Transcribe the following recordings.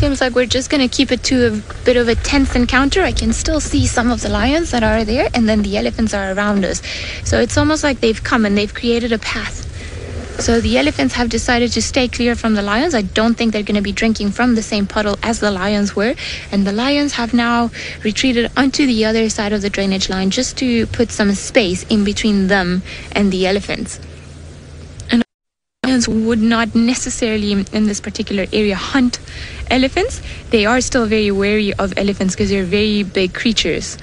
Seems like we're just going to keep it to a bit of a tense encounter. I can still see some of the lions that are there, and then the elephants are around us. So it's almost like they've come and they've created a path. So the elephants have decided to stay clear from the lions. I don't think they're going to be drinking from the same puddle as the lions were. And the lions have now retreated onto the other side of the drainage line just to put some space in between them and the elephants. And lions would not necessarily in this particular area hunt elephants. They are still very wary of elephants because they're very big creatures.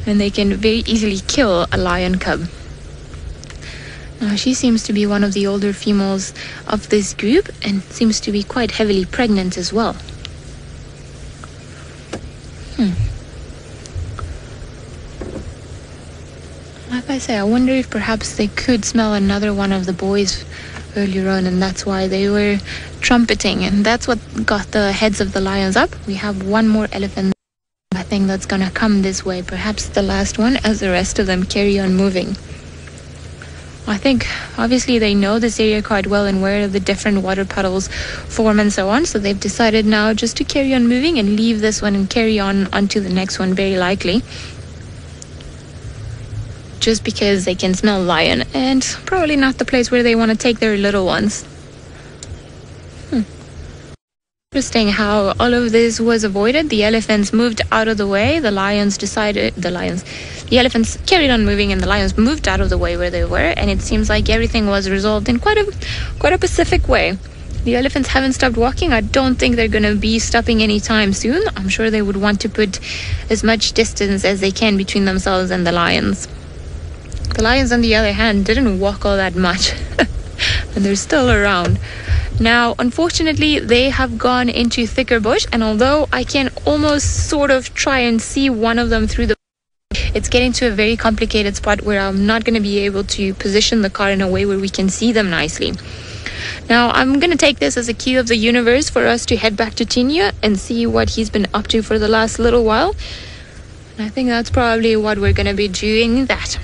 And they can very easily kill a lion cub. Now, she seems to be one of the older females of this group and seems to be quite heavily pregnant as well. Like I say, I wonder if perhaps they could smell another one of the boys earlier on, and that's why they were trumpeting, and that's what got the heads of the lions up. We have one more elephant, I think, that's gonna come this way, perhaps the last one, as the rest of them carry on moving. I think obviously they know this area quite well and where the different water puddles form and so on, so they've decided now just to carry on moving and leave this one and carry on onto the next one, very likely, just because they can smell lion and probably not the place where they want to take their little ones. Interesting how all of this was avoided. The elephants moved out of the way. The elephants carried on moving, and the lions moved out of the way where they were. And it seems like everything was resolved in quite a pacific way. The elephants haven't stopped walking. I don't think they're going to be stopping anytime soon. I'm sure they would want to put as much distance as they can between themselves and the lions. The lions, on the other hand, didn't walk all that much, and they're still around. Now, unfortunately, they have gone into thicker bush, and although I can almost sort of try and see one of them through the bush, it's getting to a very complicated spot where I'm not going to be able to position the car in a way where we can see them nicely. Now, I'm going to take this as a cue of the universe for us to head back to Tinyo and see what he's been up to for the last little while. And I think that's probably what we're going to be doing that.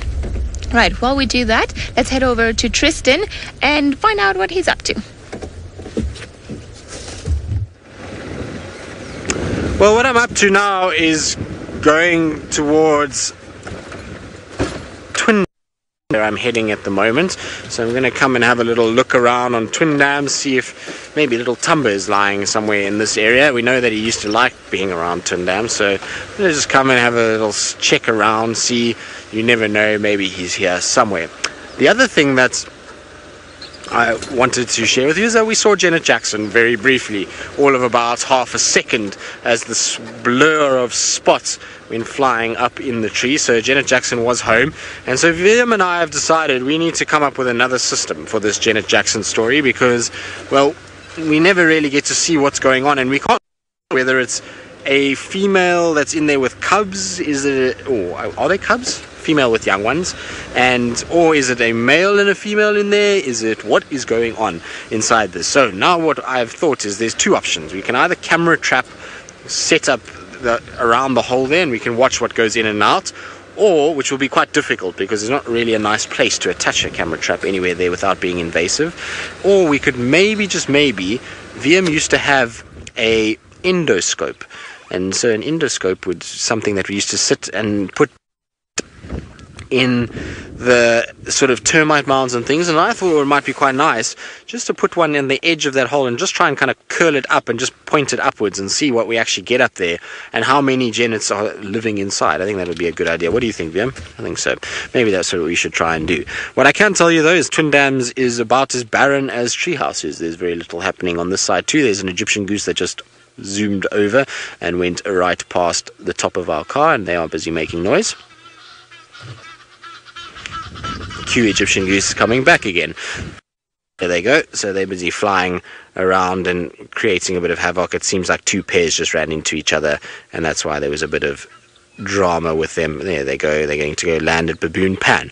Right, while we do that, let's head over to Tristan and find out what he's up to. Well, what I'm up to now is going towards Twin, where I'm heading at the moment. So I'm going to come and have a little look around on Twin Dam, see if maybe little Tumba is lying somewhere in this area. We know that he used to like being around Twin Dam, so I'm going to just come and have a little check around, see. You never know, maybe he's here somewhere. The other thing that's I wanted to share with you is that we saw Janet Jackson very briefly, all of about half a second, as this blur of spots went flying up in the tree. So Janet Jackson was home, and so William and I have decided we need to come up with another system for this Janet Jackson story, because, well, we never really get to see what's going on, and we can't know whether it's a female that's in there with cubs, are they cubs? Female with young ones, or is it a male and a female in there? What is going on inside this? So now what I've thought is there's two options. We can either camera trap set up around the hole there, and we can watch what goes in and out, or, which will be quite difficult because there's not really a nice place to attach a camera trap anywhere there without being invasive, or we could maybe, just maybe, VM used to have a endoscope, and so an endoscope would something that we used to sit and put in the sort of termite mounds and things, and I thought it might be quite nice just to put one in the edge of that hole and just try and kind of curl it up and just point it upwards and see what we actually get up there and how many genets are living inside. I think that would be a good idea. What do you think, VM? I think so. Maybe that's what we should try and do. What I can tell you though is Twin Dams is about as barren as Treehouse is. There's very little happening on this side too. There's an Egyptian goose that just zoomed over and went right past the top of our car, and they are busy making noise. Cue Egyptian goose coming back again. There they go. So they're busy flying around and creating a bit of havoc. It seems like two pairs just ran into each other, and that's why there was a bit of drama with them. There they go. They're going to go land at Baboon Pan.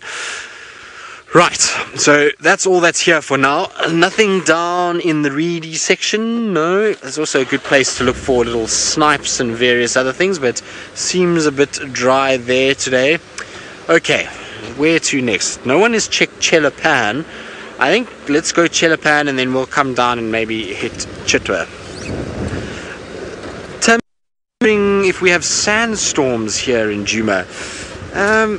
Right, so that's all that's here for now. Nothing down in the reedy section, no. There's also a good place to look for little snipes and various other things, but seems a bit dry there today. Okay, where to next? No one has checked Chelapan. I think let's go Chelapan and then we'll come down and maybe hit Chitwa. if we have sandstorms here in Djuma.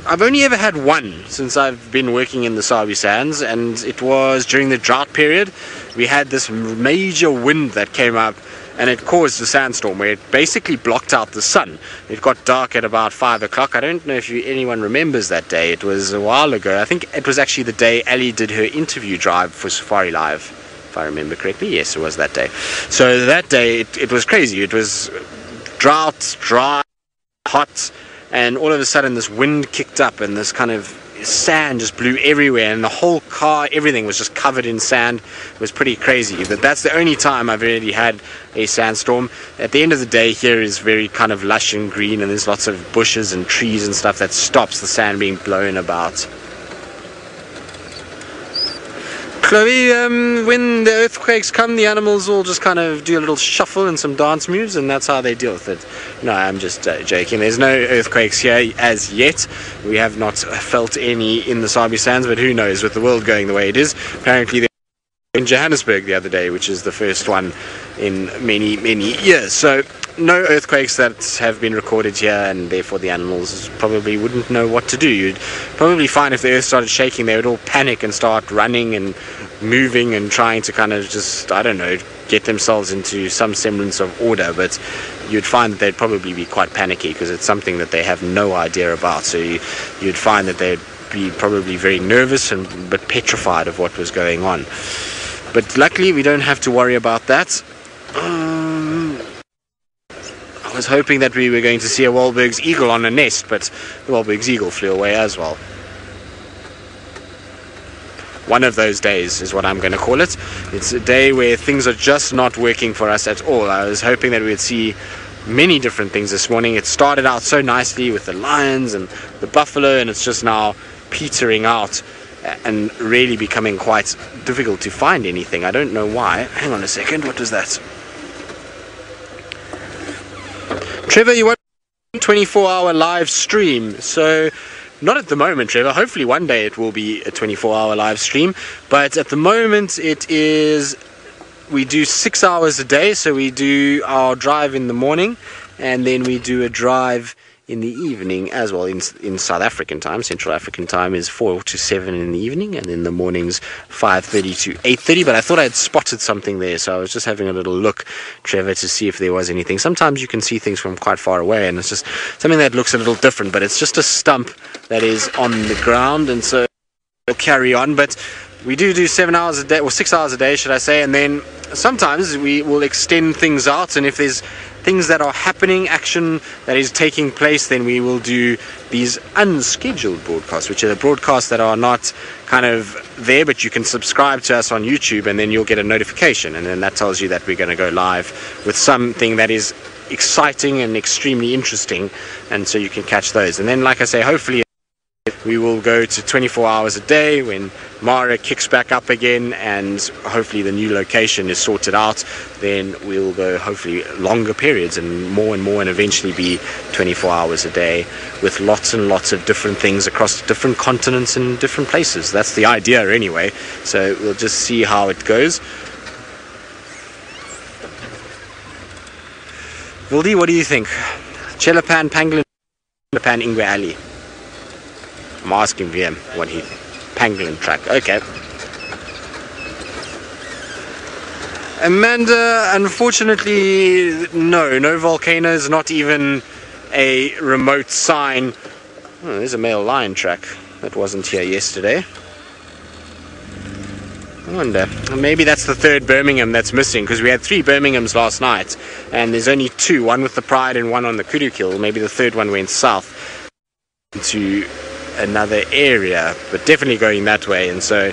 I've only ever had one since I've been working in the Sabi sands, and it was during the drought period. We had this major wind that came up, and it caused a sandstorm where it basically blocked out the sun. It got dark at about 5 o'clock. I don't know if anyone remembers that day. It was a while ago. I think it was actually the day Ali did her interview drive for Safari Live, if I remember correctly. Yes, it was that day. So that day it was crazy. It was drought, dry, hot, and all of a sudden this wind kicked up and this kind of sand just blew everywhere, and the whole car, everything was just covered in sand. It was pretty crazy. But that's the only time I've really had a sandstorm. At the end of the day, here is very kind of lush and green, and there's lots of bushes and trees and stuff that stops the sand being blown about. Chloe, when the earthquakes come, the animals all just kind of do a little shuffle and some dance moves, and that's how they deal with it. No, I'm just joking. There's no earthquakes here as yet. We have not felt any in the Sabi sands, but who knows, with the world going the way it is. Apparently they were in Johannesburg the other day, which is the first one in many, many years. So no earthquakes that have been recorded here, and therefore the animals probably wouldn't know what to do. You'd probably find if the earth started shaking, they would all panic and start running and moving and trying to kind of just, I don't know, get themselves into some semblance of order. But you'd find that they'd probably be quite panicky because it's something that they have no idea about. So you'd find that they'd be probably very nervous but petrified of what was going on. But luckily we don't have to worry about that. I was hoping that we were going to see a Wahlberg's eagle on a nest, but the Wahlberg's eagle flew away as well. One of those days is what I'm going to call it. It's a day where things are just not working for us at all. I was hoping that we would see many different things this morning. It started out so nicely with the lions and the buffalo, and it's just now petering out and really becoming quite difficult to find anything. I don't know why. Hang on a second, what was that? Trevor, you want a 24-hour live stream? So not at the moment, Trevor. Hopefully one day it will be a 24-hour live stream, but at the moment it is, we do 6 hours a day. So we do our drive in the morning, and then we do a drive in the evening as well. In South African time, Central African time is 4 to 7 in the evening, and then the mornings 5:30 to 8:30. But I thought I had spotted something there, so I was just having a little look, Trevor, to see if there was anything. Sometimes you can see things from quite far away, and it's just something that looks a little different, but it's just a stump that is on the ground, and so we'll carry on. But we do 7 hours a day, or 6 hours a day, should I say, and then sometimes we will extend things out, and if there's things that are happening, action that is taking place, then we will do these unscheduled broadcasts, which are the broadcasts that are not kind of there, but you can subscribe to us on YouTube, and then you'll get a notification, and then that tells you that we're going to go live with something that is exciting and extremely interesting, and so you can catch those. And then, like I say, hopefully we will go to 24 hours a day when Mara kicks back up again, and hopefully the new location is sorted out. Then we'll go hopefully longer periods and more, and eventually be 24 hours a day with lots and lots of different things across different continents and different places. That's the idea anyway. So we'll just see how it goes. Vildi, what do you think? Chelapan, Pangolin, Chelapan, Ingwe Ali. I'm asking VM what he... Pangolin track, okay. Amanda, unfortunately, no volcanoes, not even a remote sign. Oh, there's a male lion track that wasn't here yesterday. I wonder, maybe that's the third Birmingham that's missing, because we had 3 Birminghams last night, and there's only 2, one with the Pride and one on the Kruger. Maybe the third one went south to another area, but definitely going that way, and so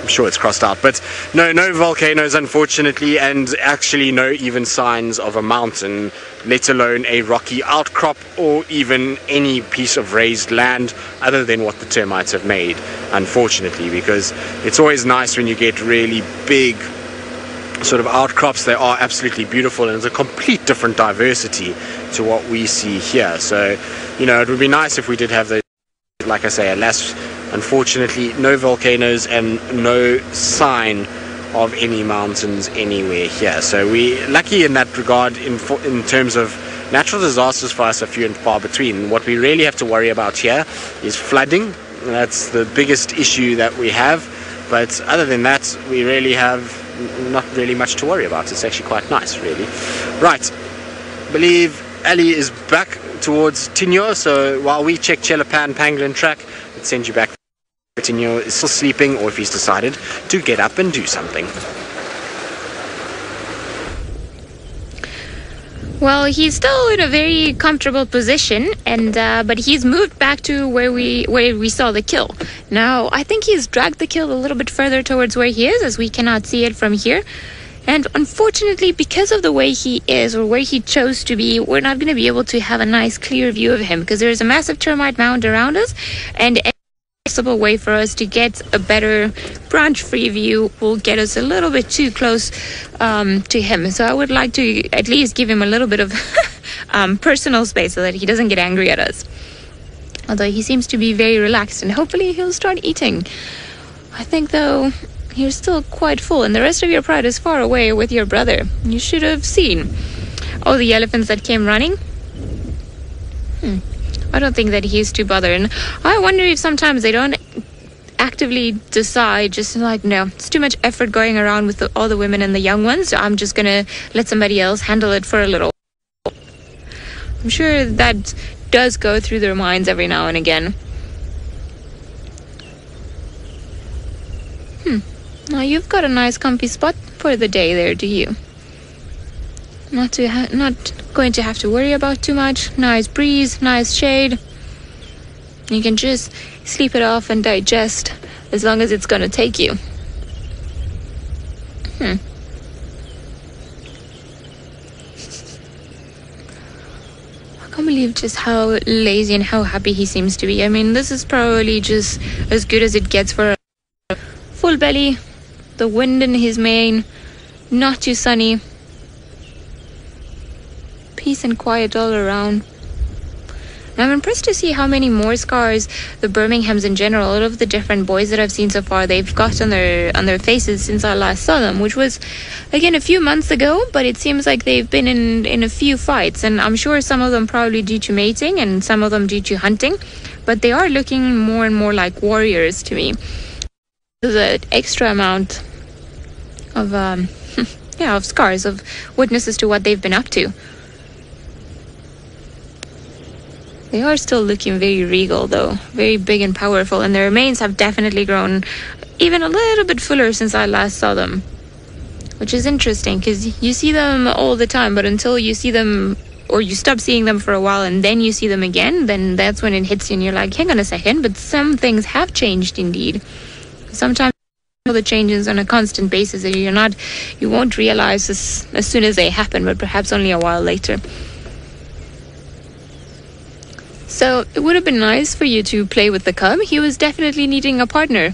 I'm sure it's crossed out. But no volcanoes, unfortunately, and actually no even signs of a mountain, let alone a rocky outcrop or even any piece of raised land other than what the termites have made, unfortunately, because it's always nice when you get really big sort of outcrops. They are absolutely beautiful, and it's a complete different diversity to what we see here. So, you know, it would be nice if we did have those. Like I say, alas, unfortunately, no volcanoes and no sign of any mountains anywhere here. So we're lucky in that regard in terms of Natural disasters for us are few and far between. What we really have to worry about here is flooding. That's the biggest issue that we have. But other than that, we really have not really much to worry about. It's actually quite nice, really. Right, I believe Ali is back towards Tinyo, so while we check Chelapan Pangolin track, let's send you back. Tinyo is still sleeping, or if he's decided to get up and do something. Well, he's still in a very comfortable position, and but he's moved back to where we saw the kill. Now, I think he's dragged the kill a little bit further towards where he is, as we cannot see it from here. And unfortunately, because of the way he is, or where he chose to be, we're not going to be able to have a nice, clear view of him, because there's a massive termite mound around us, and a possible way for us to get a better branch-free view will get us a little bit too close to him. So I would like to at least give him a little bit of personal space so that he doesn't get angry at us. Although he seems to be very relaxed, and hopefully he'll start eating. I think, though, you're still quite full, and the rest of your pride is far away with your brother. You should have seen all the elephants that came running. I don't think that he's too bothered. And I wonder if sometimes they don't actively decide, just like, no, it's too much effort going around with all the women and the young ones, so I'm just going to let somebody else handle it for a little. I'm sure that does go through their minds every now and again. Now you've got a nice comfy spot for the day there, do you? Not going to have to worry about too much. Nice breeze, nice shade. You can just sleep it off and digest as long as it's going to take you. I can't believe just how lazy and how happy he seems to be. I mean, this is probably just as good as it gets for a full belly, the wind in his mane, not too sunny. Peace and quiet all around. And I'm impressed to see how many more scars the Birminghams in general, all of the different boys that I've seen so far, they've got on their faces since I last saw them, which was again a few months ago, but it seems like they've been in a few fights, and I'm sure some of them probably due to mating and some of them due to hunting, but they are looking more and more like warriors to me. There's an extra amount of of scars, of witnesses to what they've been up to. They are still looking very regal, though, very big and powerful, and their manes have definitely grown even a little bit fuller since I last saw them, which is interesting because you see them all the time, but until you see them, or you stop seeing them for a while and then you see them again, then that's when it hits you and you're like, hang on a second, but some things have changed indeed. Sometimes the changes on a constant basis that you won't realize as soon as they happen, but perhaps only a while later. So it would have been nice for you to play with the cub. He was definitely needing a partner.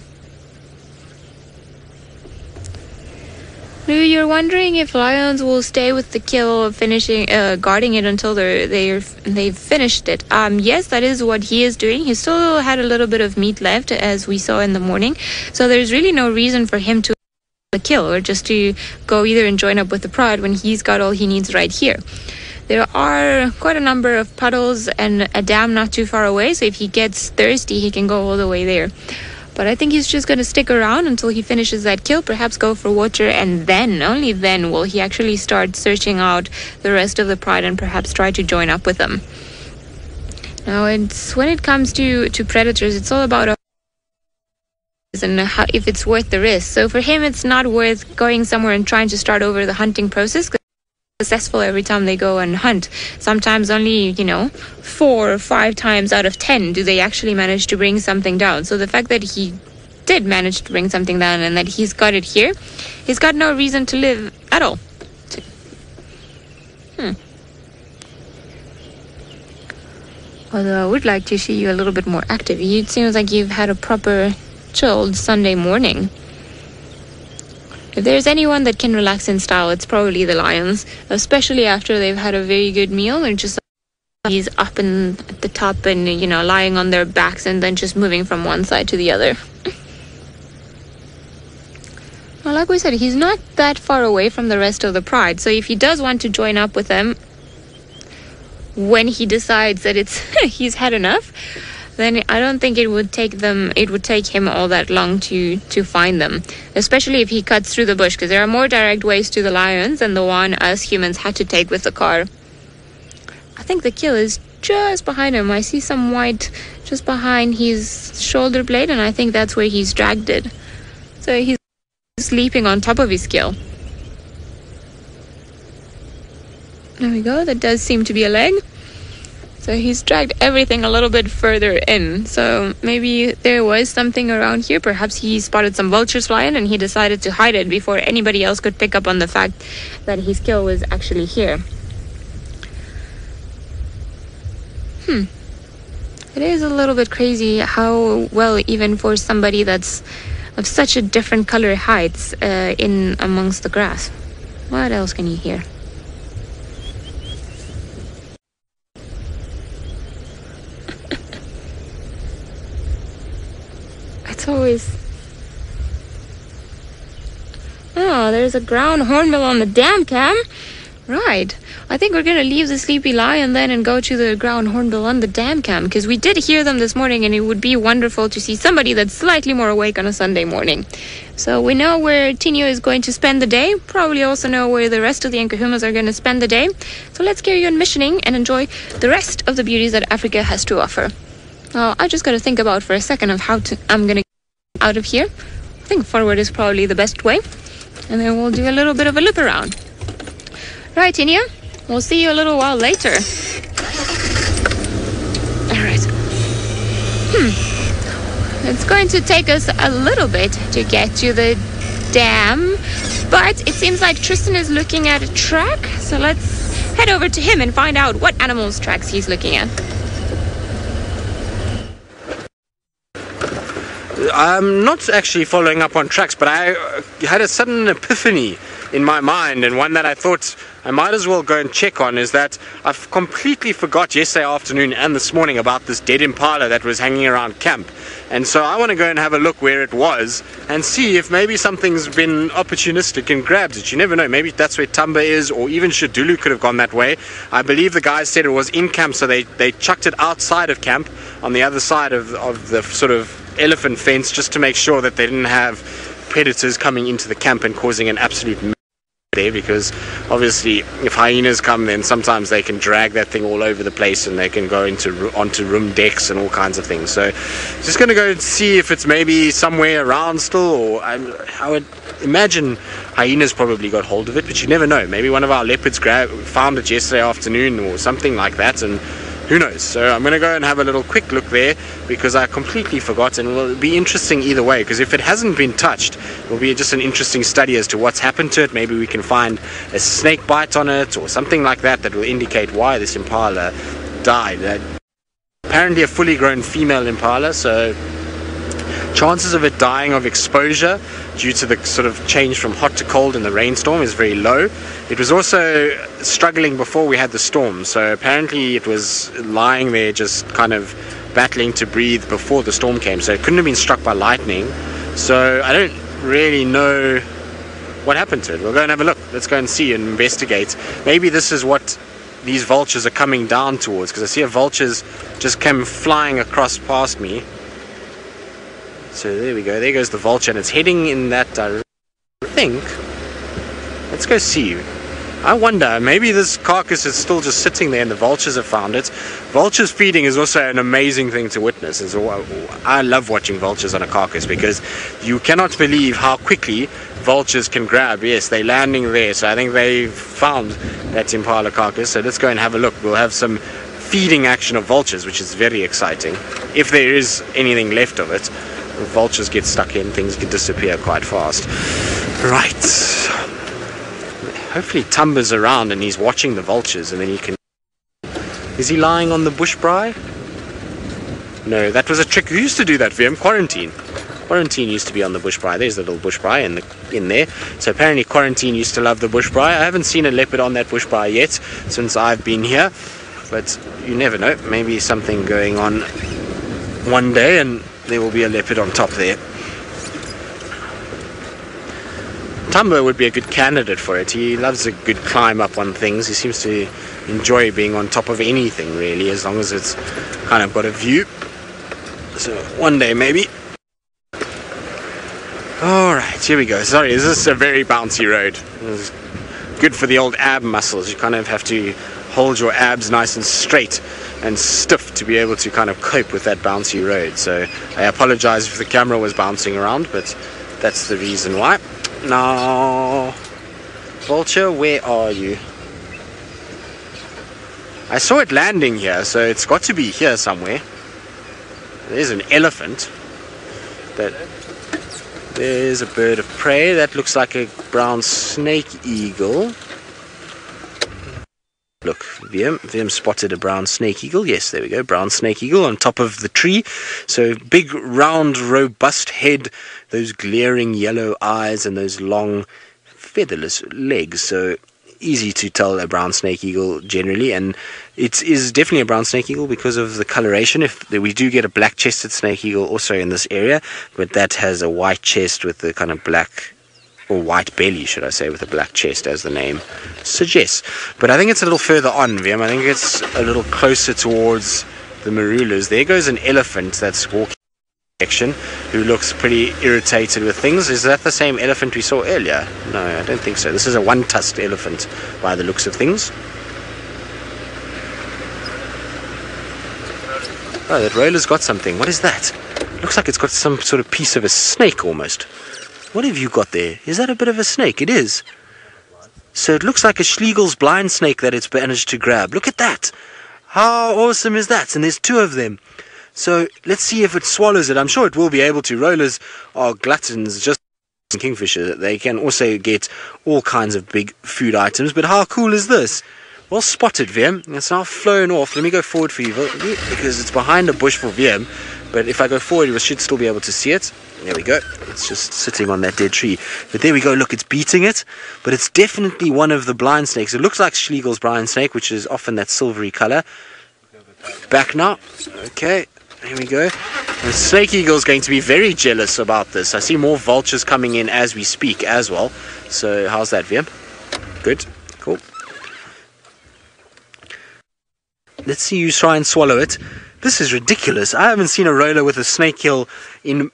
Maybe you're wondering if lions will stay with the kill, guarding it until they've finished it. Yes, that is what he is doing. He still had a little bit of meat left, as we saw in the morning. So there's really no reason for him to kill, or just to go either and join up with the pride when he's got all he needs right here. There are quite a number of puddles and a dam not too far away, so if he gets thirsty, he can go all the way there. But I think he's just going to stick around until he finishes that kill, perhaps go for water, and then, only then, will he actually start searching out the rest of the pride and perhaps try to join up with them. Now, when it comes to predators, it's all about and if it's worth the risk. So for him, it's not worth going somewhere and trying to start over the hunting process, because successful every time they go and hunt. Sometimes only 4 or 5 times out of 10 do they actually manage to bring something down. So the fact that he did manage to bring something down and that he's got it here, he's got no reason to live at all. Although I would like to see you a little bit more active. It seems like you've had a proper chilled Sunday morning. If there's anyone that can relax in style, it's probably the lions, especially after they've had a very good meal. They're just he's up at the top and lying on their backs and then just moving from one side to the other. Well, like we said, he's not that far away from the rest of the pride, so if he does want to join up with them, when he decides that it's he's had enough, then I don't think it would take him all that long to find them, especially if he cuts through the bush, because there are more direct ways to the lions than the one us humans had to take with the car. I think the kill is just behind him. I see some white just behind his shoulder blade, and I think that's where he's dragged it. So he's sleeping on top of his kill. There we go. That does seem to be a leg. So he's dragged everything a little bit further in. So maybe there was something around here. Perhaps he spotted some vultures flying and he decided to hide it before anybody else could pick up on the fact that his kill was actually here. It is a little bit crazy how well, even for somebody that's of such a different color, hides in amongst the grass. What else can you hear? It's always... Oh, there's a ground hornbill on the dam cam. Right. I think we're going to leave the sleepy lion then and go to the ground hornbill on the dam cam, because we did hear them this morning, and it would be wonderful to see somebody that's slightly more awake on a Sunday morning. So we know where Tinyo is going to spend the day. Probably also know where the rest of the Nkuhumas are going to spend the day. So let's carry on missioning and enjoy the rest of the beauties that Africa has to offer. I just got to think about for a second of how I'm going to get out of here. I think forward is probably the best way. And then we'll do a little bit of a loop around. Right, Tinyo? We'll see you a little while later. Alright. It's going to take us a little bit to get to the dam, but it seems like Tristan is looking at a track, so let's head over to him and find out what animals' tracks he's looking at. I'm not actually following up on tracks, but I had a sudden epiphany in my mind, and one that I thought I might as well go and check on is that I've completely forgot yesterday afternoon and this morning about this dead impala that was hanging around camp. And so I want to go and have a look where it was and see if maybe something's been opportunistic and grabbed it. You never know, maybe that's where Tumba is, or even Shadulu could have gone that way. I believe the guys said it was in camp, so they chucked it outside of camp on the other side of the sort of elephant fence, just to make sure that they didn't have predators coming into the camp and causing an absolute mess there, because obviously if hyenas come, then sometimes they can drag that thing all over the place and they can go onto room decks and all kinds of things. So just going to go and see if it's maybe somewhere around still, or I would imagine hyenas probably got hold of it, but you never know. Maybe one of our leopards found it yesterday afternoon or something like that, and who knows. So I'm going to go and have a little quick look there, because I completely forgot, and it will be interesting either way, because if it hasn't been touched, it will be just an interesting study as to what's happened to it. Maybe we can find a snake bite on it or something like that that will indicate why this impala died. Apparently a fully grown female impala, so chances of it dying of exposure due to the sort of change from hot to cold in the rainstorm is very low. It was also struggling before we had the storm, so apparently it was lying there just kind of battling to breathe before the storm came, so it couldn't have been struck by lightning. So I don't really know what happened to it. We'll go and have a look. Let's go and see and investigate. Maybe this is what these vultures are coming down towards, because I see a vultures just came flying across past me. So there we go, there goes the vulture, and it's heading in that direction, I think. Let's go see. I wonder, maybe this carcass is still just sitting there and the vultures have found it. Vultures feeding is also an amazing thing to witness. I love watching vultures on a carcass, because you cannot believe how quickly vultures can grab. Yes, they're landing there, so I think they found that impala carcass. So let's go and have a look. We'll have some feeding action of vultures, which is very exciting. If there is anything left of it. If vultures get stuck in, things can disappear quite fast. Right. Hopefully Tumba's around and he's watching the vultures, and then he can... Is he lying on the bush braai? No, that was a trick. Who used to do that for him? Quarantine. Quarantine used to be on the bush braai. There's the little bush braai in there. So apparently Quarantine used to love the bush braai. I haven't seen a leopard on that bush braai yet since I've been here, but you never know. Maybe something going on one day and there will be a leopard on top there. Tumba would be a good candidate for it. He loves a good climb up on things. He seems to enjoy being on top of anything, really, as long as it's kind of got a view. So one day, maybe. Alright, here we go. Sorry, this is a very bouncy road. It's good for the old ab muscles. You kind of have to hold your abs nice and straight and stiff to be able to kind of cope with that bouncy road. So I apologize if the camera was bouncing around, but that's the reason why. Now, vulture, where are you? I saw it landing here, so it's got to be here somewhere. There's an elephant. There's a bird of prey. That looks like a brown snake eagle. Look, Wiem spotted a brown snake eagle. Yes, there we go, brown snake eagle on top of the tree. So big, round, robust head, those glaring yellow eyes, and those long, featherless legs. So easy to tell a brown snake eagle generally, and it is definitely a brown snake eagle because of the coloration. If we do get a black-chested snake eagle also in this area, but that has a white chest with the kind of black, or white belly, should I say, with a black chest, as the name suggests. But I think it's a little further on, Wiem. I think it's a little closer towards the marulas. There goes an elephant that's walking section, who looks pretty irritated with things. Is that the same elephant we saw earlier? No, I don't think so. This is a one-tusked elephant by the looks of things. Oh, that roller's got something. What is that? Looks like it's got some sort of piece of a snake almost. What have you got there? Is that a bit of a snake? It is. So it looks like a Schlegel's blind snake that it's managed to grab. Look at that. How awesome is that? And there's two of them. So let's see if it swallows it. I'm sure it will be able to. Rollers are gluttons, just like kingfisher. They can also get all kinds of big food items. But how cool is this? Well spotted, Wiem. It's now flown off. Let me go forward for you, because it's behind a bush for Wiem. But if I go forward, we should still be able to see it. There we go. It's just sitting on that dead tree. But there we go. Look, it's beating it. But it's definitely one of the blind snakes. It looks like Schlegel's blind snake, which is often that silvery color. Back now. Okay. Here we go. The snake eagle is going to be very jealous about this. I see more vultures coming in as we speak as well. So how's that, Wiem? Good. Cool. Let's see you try and swallow it. This is ridiculous. I haven't seen a roller with a snake kill in...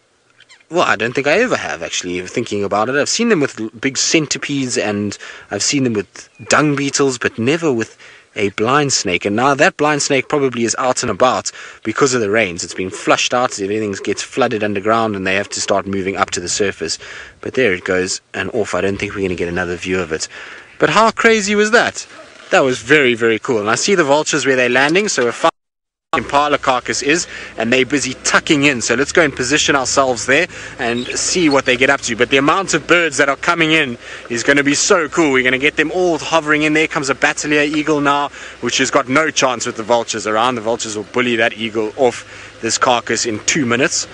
Well, I don't think I ever have, actually, thinking about it. I've seen them with big centipedes, and I've seen them with dung beetles, but never with a blind snake. And now that blind snake probably is out and about because of the rains. It's been flushed out, everything gets flooded underground, and they have to start moving up to the surface. But there it goes, and off. I don't think we're going to get another view of it. But how crazy was that? That was very, very cool. And I see the vultures where they're landing, so we're Impala carcass is, and they're busy tucking in. So let's go and position ourselves there and see what they get up to. But the amount of birds that are coming in is going to be so cool. We're going to get them all hovering in. There comes a Battalier eagle now, which has got no chance with the vultures around. The vultures will bully that eagle off this carcass in 2 minutes.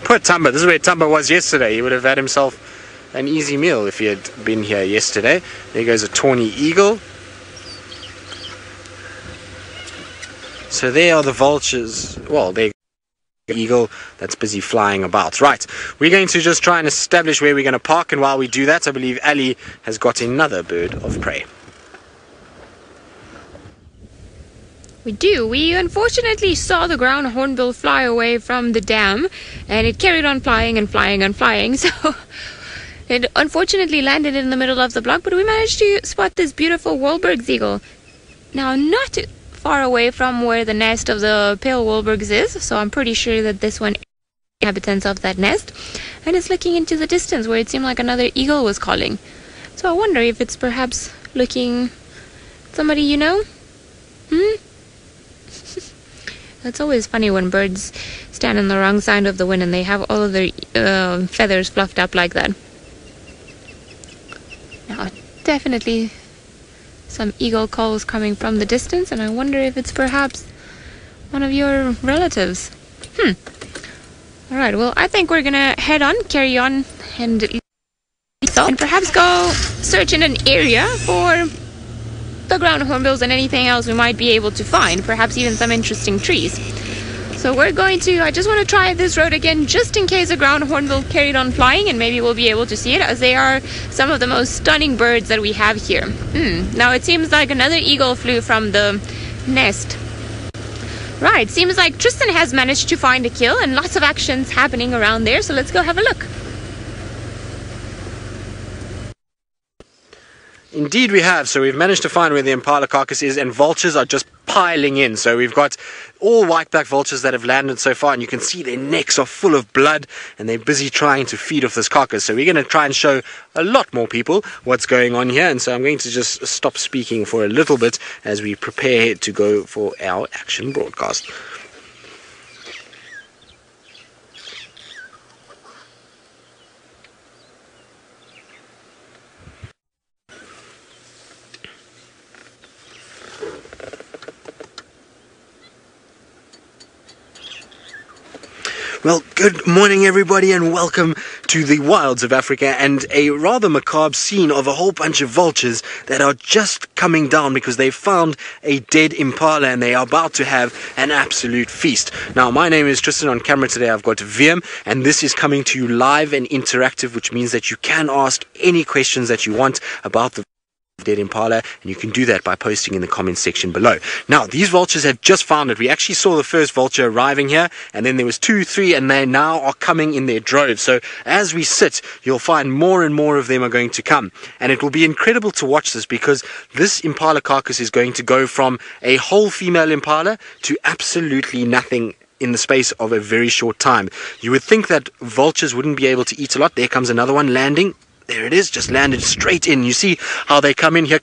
Poor Tumba. This is where Tumba was yesterday. He would have had himself an easy meal if he had been here yesterday. There goes a tawny eagle. So there are the vultures. Well, there the eagle that's busy flying about. Right, we're going to just try and establish where we're going to park, and while we do that, I believe Ali has got another bird of prey. We do. We unfortunately saw the ground hornbill fly away from the dam, and it carried on flying and flying and flying, so it unfortunately landed in the middle of the block, but we managed to spot this beautiful Wahlberg's eagle. Now, not far away from where the nest of the pale Wahlbergs is, so I'm pretty sure that this one is the inhabitants of that nest, and it's looking into the distance where it seemed like another eagle was calling. So I wonder if it's perhaps looking somebody you know? It's always funny when birds stand on the wrong side of the wind and they have all of their feathers fluffed up like that. Now, definitely some eagle calls coming from the distance, and I wonder if it's perhaps one of your relatives. Alright, well, I think we're gonna head on, carry on, and perhaps go search in an area for the ground hornbills and anything else we might be able to find, perhaps even some interesting trees. So I just want to try this road again, just in case a ground hornbill carried on flying, and maybe we'll be able to see it, as they are some of the most stunning birds that we have here. Now it seems like another eagle flew from the nest. Right, seems like Tristan has managed to find a kill, and lots of actions happening around there, so let's go have a look. Indeed we have. So we've managed to find where the impala carcass is, and vultures are just piling in. So we've got all whiteback vultures that have landed so far, and you can see their necks are full of blood, and they're busy trying to feed off this carcass. So we're going to try and show a lot more people what's going on here, and so I'm going to just stop speaking for a little bit as we prepare to go for our action broadcast. Well, good morning everybody, and welcome to the wilds of Africa, and a rather macabre scene of a whole bunch of vultures that are just coming down because they've found a dead impala and they are about to have an absolute feast. Now, my name is Tristan. On camera today I've got VM, and this is coming to you live and interactive, which means that you can ask any questions that you want about the dead impala, and you can do that by posting in the comments section below. Now, these vultures have just found it. We actually saw the first vulture arriving here, and then there was 2, 3, and they now are coming in their droves. So as we sit, you'll find more and more of them are going to come, and it will be incredible to watch this, because this impala carcass is going to go from a whole female impala to absolutely nothing in the space of a very short time. You would think that vultures wouldn't be able to eat a lot. There comes another one landing. There it is, just landed straight in. You see how they come in here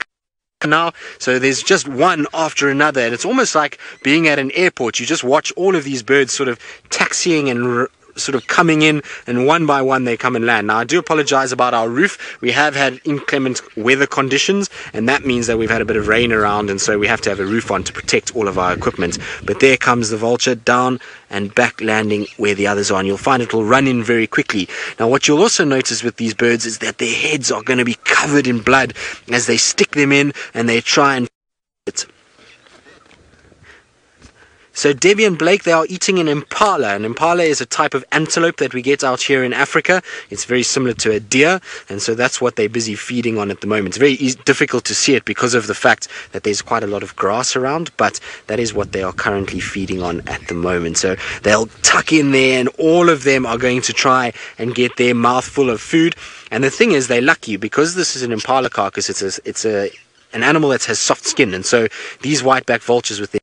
now? So there's just one after another, and it's almost like being at an airport. You just watch all of these birds sort of taxiing and sort of coming in, and one by one they come and land. Now, I do apologize about our roof. We have had inclement weather conditions, and that means that we've had a bit of rain around, and so we have to have a roof on to protect all of our equipment. But there comes the vulture, down and back, landing where the others are, and you'll find it will run in very quickly. Now, what you'll also notice with these birds is that their heads are going to be covered in blood as they stick them in and they try and it. So Debbie and Blake, they are eating an impala. An impala is a type of antelope that we get out here in Africa. It's very similar to a deer, and so that's what they're busy feeding on at the moment. It's very difficult to see it because of the fact that there's quite a lot of grass around, but that is what they are currently feeding on at the moment. So they'll tuck in there, and all of them are going to try and get their mouth full of food. And the thing is, they're lucky because this is an impala carcass. It's an animal that has soft skin, and so these whiteback vultures with their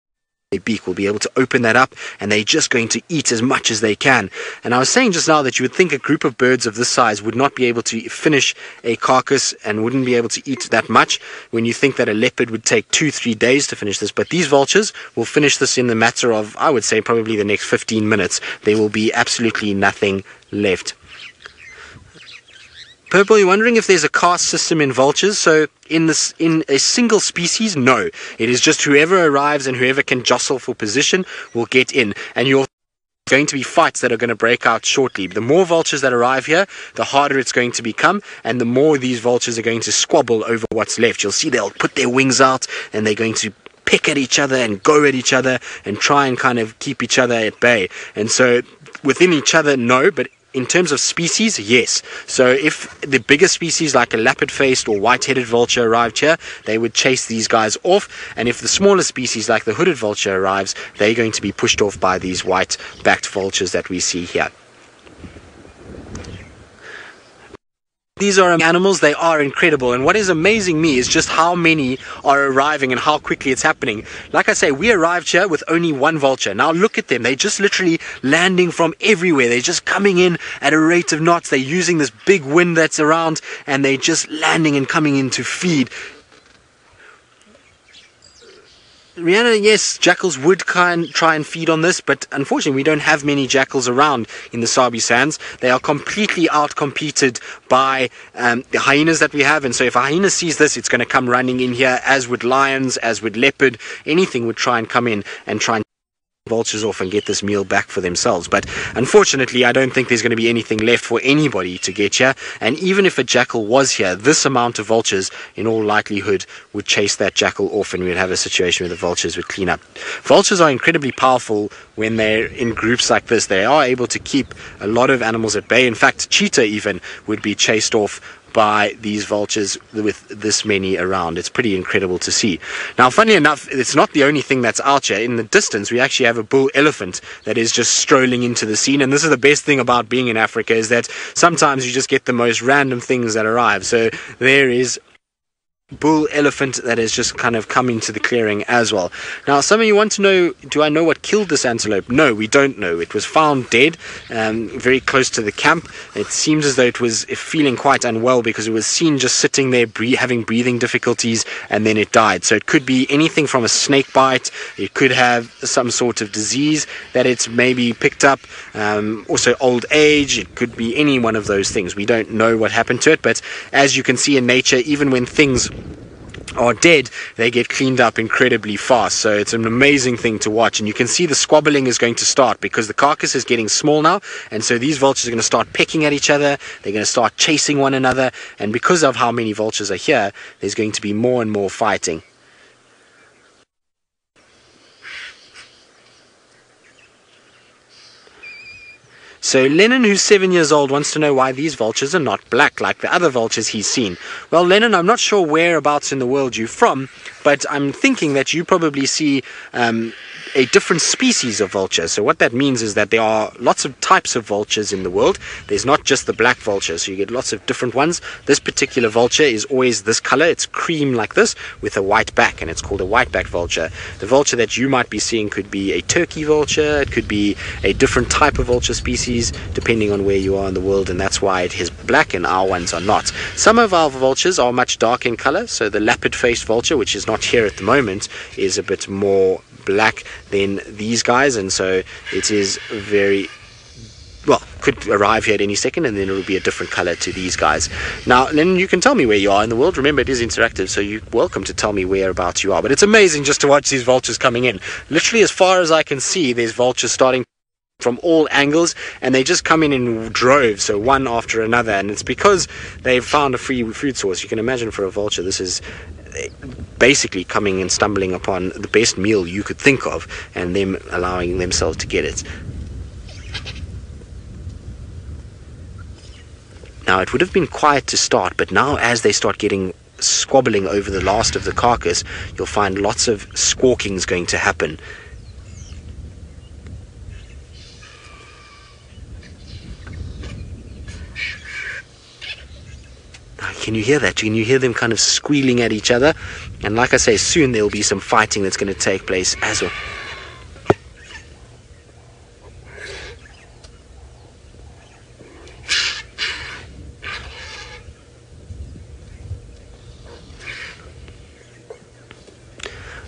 beak will be able to open that up, and they're just going to eat as much as they can. And I was saying just now that you would think a group of birds of this size would not be able to finish a carcass and wouldn't be able to eat that much, when you think that a leopard would take 2-3 days to finish this. But these vultures will finish this in the matter of, I would say, probably the next 15 minutes. There will be absolutely nothing left. Purple, you're wondering if there's a caste system in vultures. So in a single species, no. It is just whoever arrives and whoever can jostle for position will get in. And you're going to be fights that are going to break out shortly. The more vultures that arrive here, the harder it's going to become, and the more these vultures are going to squabble over what's left. You'll see they'll put their wings out, and they're going to pick at each other and go at each other and try and kind of keep each other at bay. And so within each other, no, but in terms of species, yes. So if the bigger species like a leopard-faced or white-headed vulture arrived here, they would chase these guys off. And if the smaller species like the hooded vulture arrives, they're going to be pushed off by these white-backed vultures that we see here. These are animals, they are incredible, and what is amazing me is just how many are arriving and how quickly it's happening. Like I say, we arrived here with only one vulture. Now look at them, they're just literally landing from everywhere. They're just coming in at a rate of knots. They're using this big wind that's around, and they're just landing and coming in to feed. Rihanna, yes, jackals would try and feed on this, but unfortunately we don't have many jackals around in the Sabi sands. They are completely outcompeted by the hyenas that we have, and so if a hyena sees this, it's going to come running in here, as would lions, as would leopard. Anything would try and come in and try and vultures off and get this meal back for themselves. But unfortunately, I don't think there's going to be anything left for anybody to get here. And even if a jackal was here, this amount of vultures in all likelihood would chase that jackal off, and we'd have a situation where the vultures would clean up. Vultures are incredibly powerful when they're in groups like this. They are able to keep a lot of animals at bay. In fact, cheetah even would be chased off by these vultures with this many around. It's pretty incredible to see. Now, funny enough, it's not the only thing that's out here. In the distance, we actually have a bull elephant that is just strolling into the scene. And this is the best thing about being in Africa, is that sometimes you just get the most random things that arrive. So there is bull elephant that has just kind of come into the clearing as well. Now, some of you want to know, do I know what killed this antelope? No, we don't know. It was found dead very close to the camp. It seems as though it was feeling quite unwell, because it was seen just sitting there having breathing difficulties, and then it died. So it could be anything from a snake bite. It could have some sort of disease that it's maybe picked up, also old age. It could be any one of those things. We don't know what happened to it, but as you can see in nature, even when things are dead, they get cleaned up incredibly fast. So it's an amazing thing to watch. And you can see the squabbling is going to start, because the carcass is getting small now, and so these vultures are going to start pecking at each other. They're going to start chasing one another, and because of how many vultures are here, there's going to be more and more fighting. So Lennon, who's 7 years old, wants to know why these vultures are not black like the other vultures he's seen. Well, Lennon, I'm not sure whereabouts in the world you're from, but I'm thinking that you probably see a different species of vulture. So what that means is that there are lots of types of vultures in the world. There's not just the black vulture, so you get lots of different ones. This particular vulture is always this color. It's cream like this with a white back, and it's called a white-backed vulture. The vulture that you might be seeing could be a turkey vulture. It could be a different type of vulture species depending on where you are in the world, and that's why it is black and our ones are not. Some of our vultures are much darker in color. So the leopard-faced vulture, which is not here at the moment, is a bit more black than these guys, and so it is very well, could arrive here at any second, and then it will be a different color to these guys. Now, then you can tell me where you are in the world. Remember, it is interactive, so you're welcome to tell me whereabouts you are. But it's amazing just to watch these vultures coming in. Literally, as far as I can see, there's vultures starting from all angles, and they just come in droves, so one after another, and it's because they've found a free food source. You can imagine for a vulture, this is basically coming and stumbling upon the best meal you could think of, and them allowing themselves to get it. Now, it would have been quiet to start, but now as they start getting squabbling over the last of the carcass, you'll find lots of squawkings going to happen. Can you hear that? Can you hear them kind of squealing at each other? And like I say, soon there will be some fighting that's going to take place as well.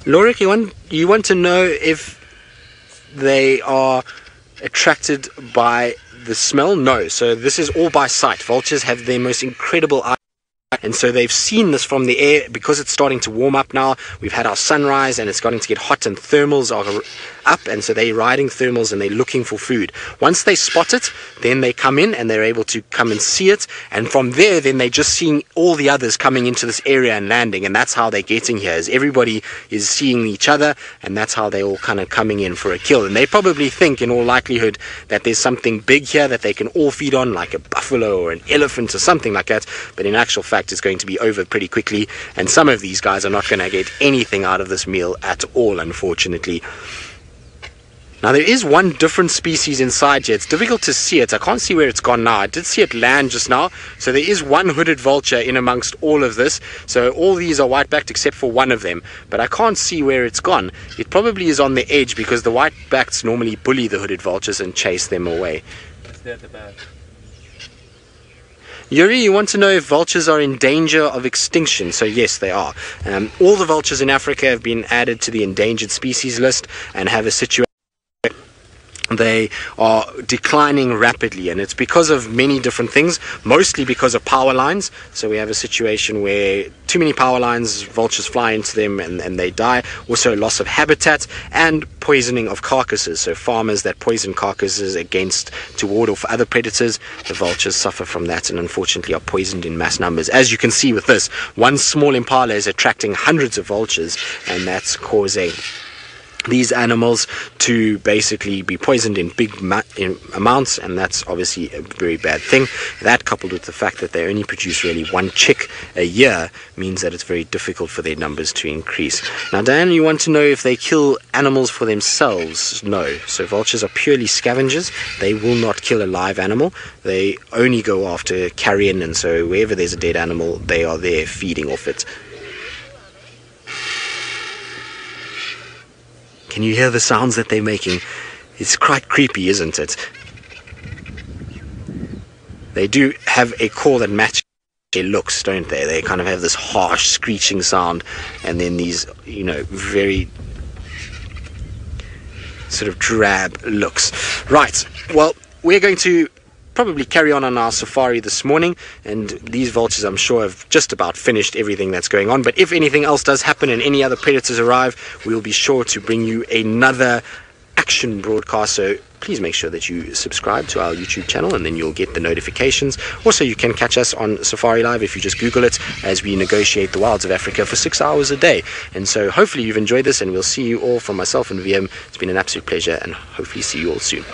Lorik, you want to know if they are attracted by the smell? No. So this is all by sight. Vultures have their most incredible eyes, and so they've seen this from the air. Because it's starting to warm up now, we've had our sunrise and it's starting to get hot, and thermals are up, and so they're riding thermals and they're looking for food. Once they spot it, then they come in and they're able to come and see it, and from there then they're just seeing all the others coming into this area and landing, and that's how they're getting here, is everybody is seeing each other, and that's how they're all kind of coming in for a kill. And they probably think in all likelihood that there's something big here that they can all feed on, like a buffalo or an elephant or something like that, but in actual fact it's going to be over pretty quickly, and some of these guys are not going to get anything out of this meal at all, unfortunately. Now, there is one different species inside here. It's difficult to see it. I can't see where it's gone now. I did see it land just now. So there is one hooded vulture in amongst all of this. So all these are white-backed except for one of them. But I can't see where it's gone. It probably is on the edge, because the white-backs normally bully the hooded vultures and chase them away. It's there at the back. Yuri, you want to know if vultures are in danger of extinction? So yes, they are. All the vultures in Africa have been added to the endangered species list and have a situation they are declining rapidly, and it's because of many different things, mostly because of power lines. So we have a situation where too many power lines, vultures fly into them and they die. Also loss of habitat and poisoning of carcasses. So farmers that poison carcasses to ward off other predators, the vultures suffer from that and unfortunately are poisoned in mass numbers. As you can see with this, one small impala is attracting hundreds of vultures, and that's causing these animals to basically be poisoned in big amounts, and that's obviously a very bad thing. That, coupled with the fact that they only produce really one chick a year, means that it's very difficult for their numbers to increase. Now, Diane, you want to know if they kill animals for themselves? No. So vultures are purely scavengers. They will not kill a live animal. They only go after carrion, and so wherever there's a dead animal, they are there feeding off it. Can you hear the sounds that they're making? It's quite creepy, isn't it? They do have a call that matches their looks, don't they? They kind of have this harsh screeching sound, and then these, very sort of drab looks. Right, well, we're going to probably carry on our safari this morning, and these vultures, I'm sure, have just about finished everything that's going on. But if anything else does happen and any other predators arrive, we'll be sure to bring you another action broadcast. So please make sure that you subscribe to our YouTube channel, and then you'll get the notifications. Also, you can catch us on Safari Live if you just Google it, as we negotiate the wilds of Africa for 6 hours a day. And so hopefully you've enjoyed this, and we'll see you all. From myself and VM, it's been an absolute pleasure, and hopefully see you all soon.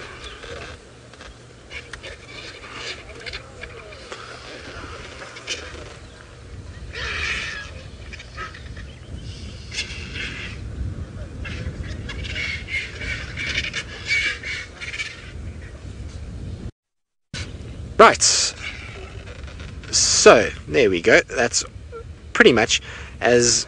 Right, so there we go. That's pretty much as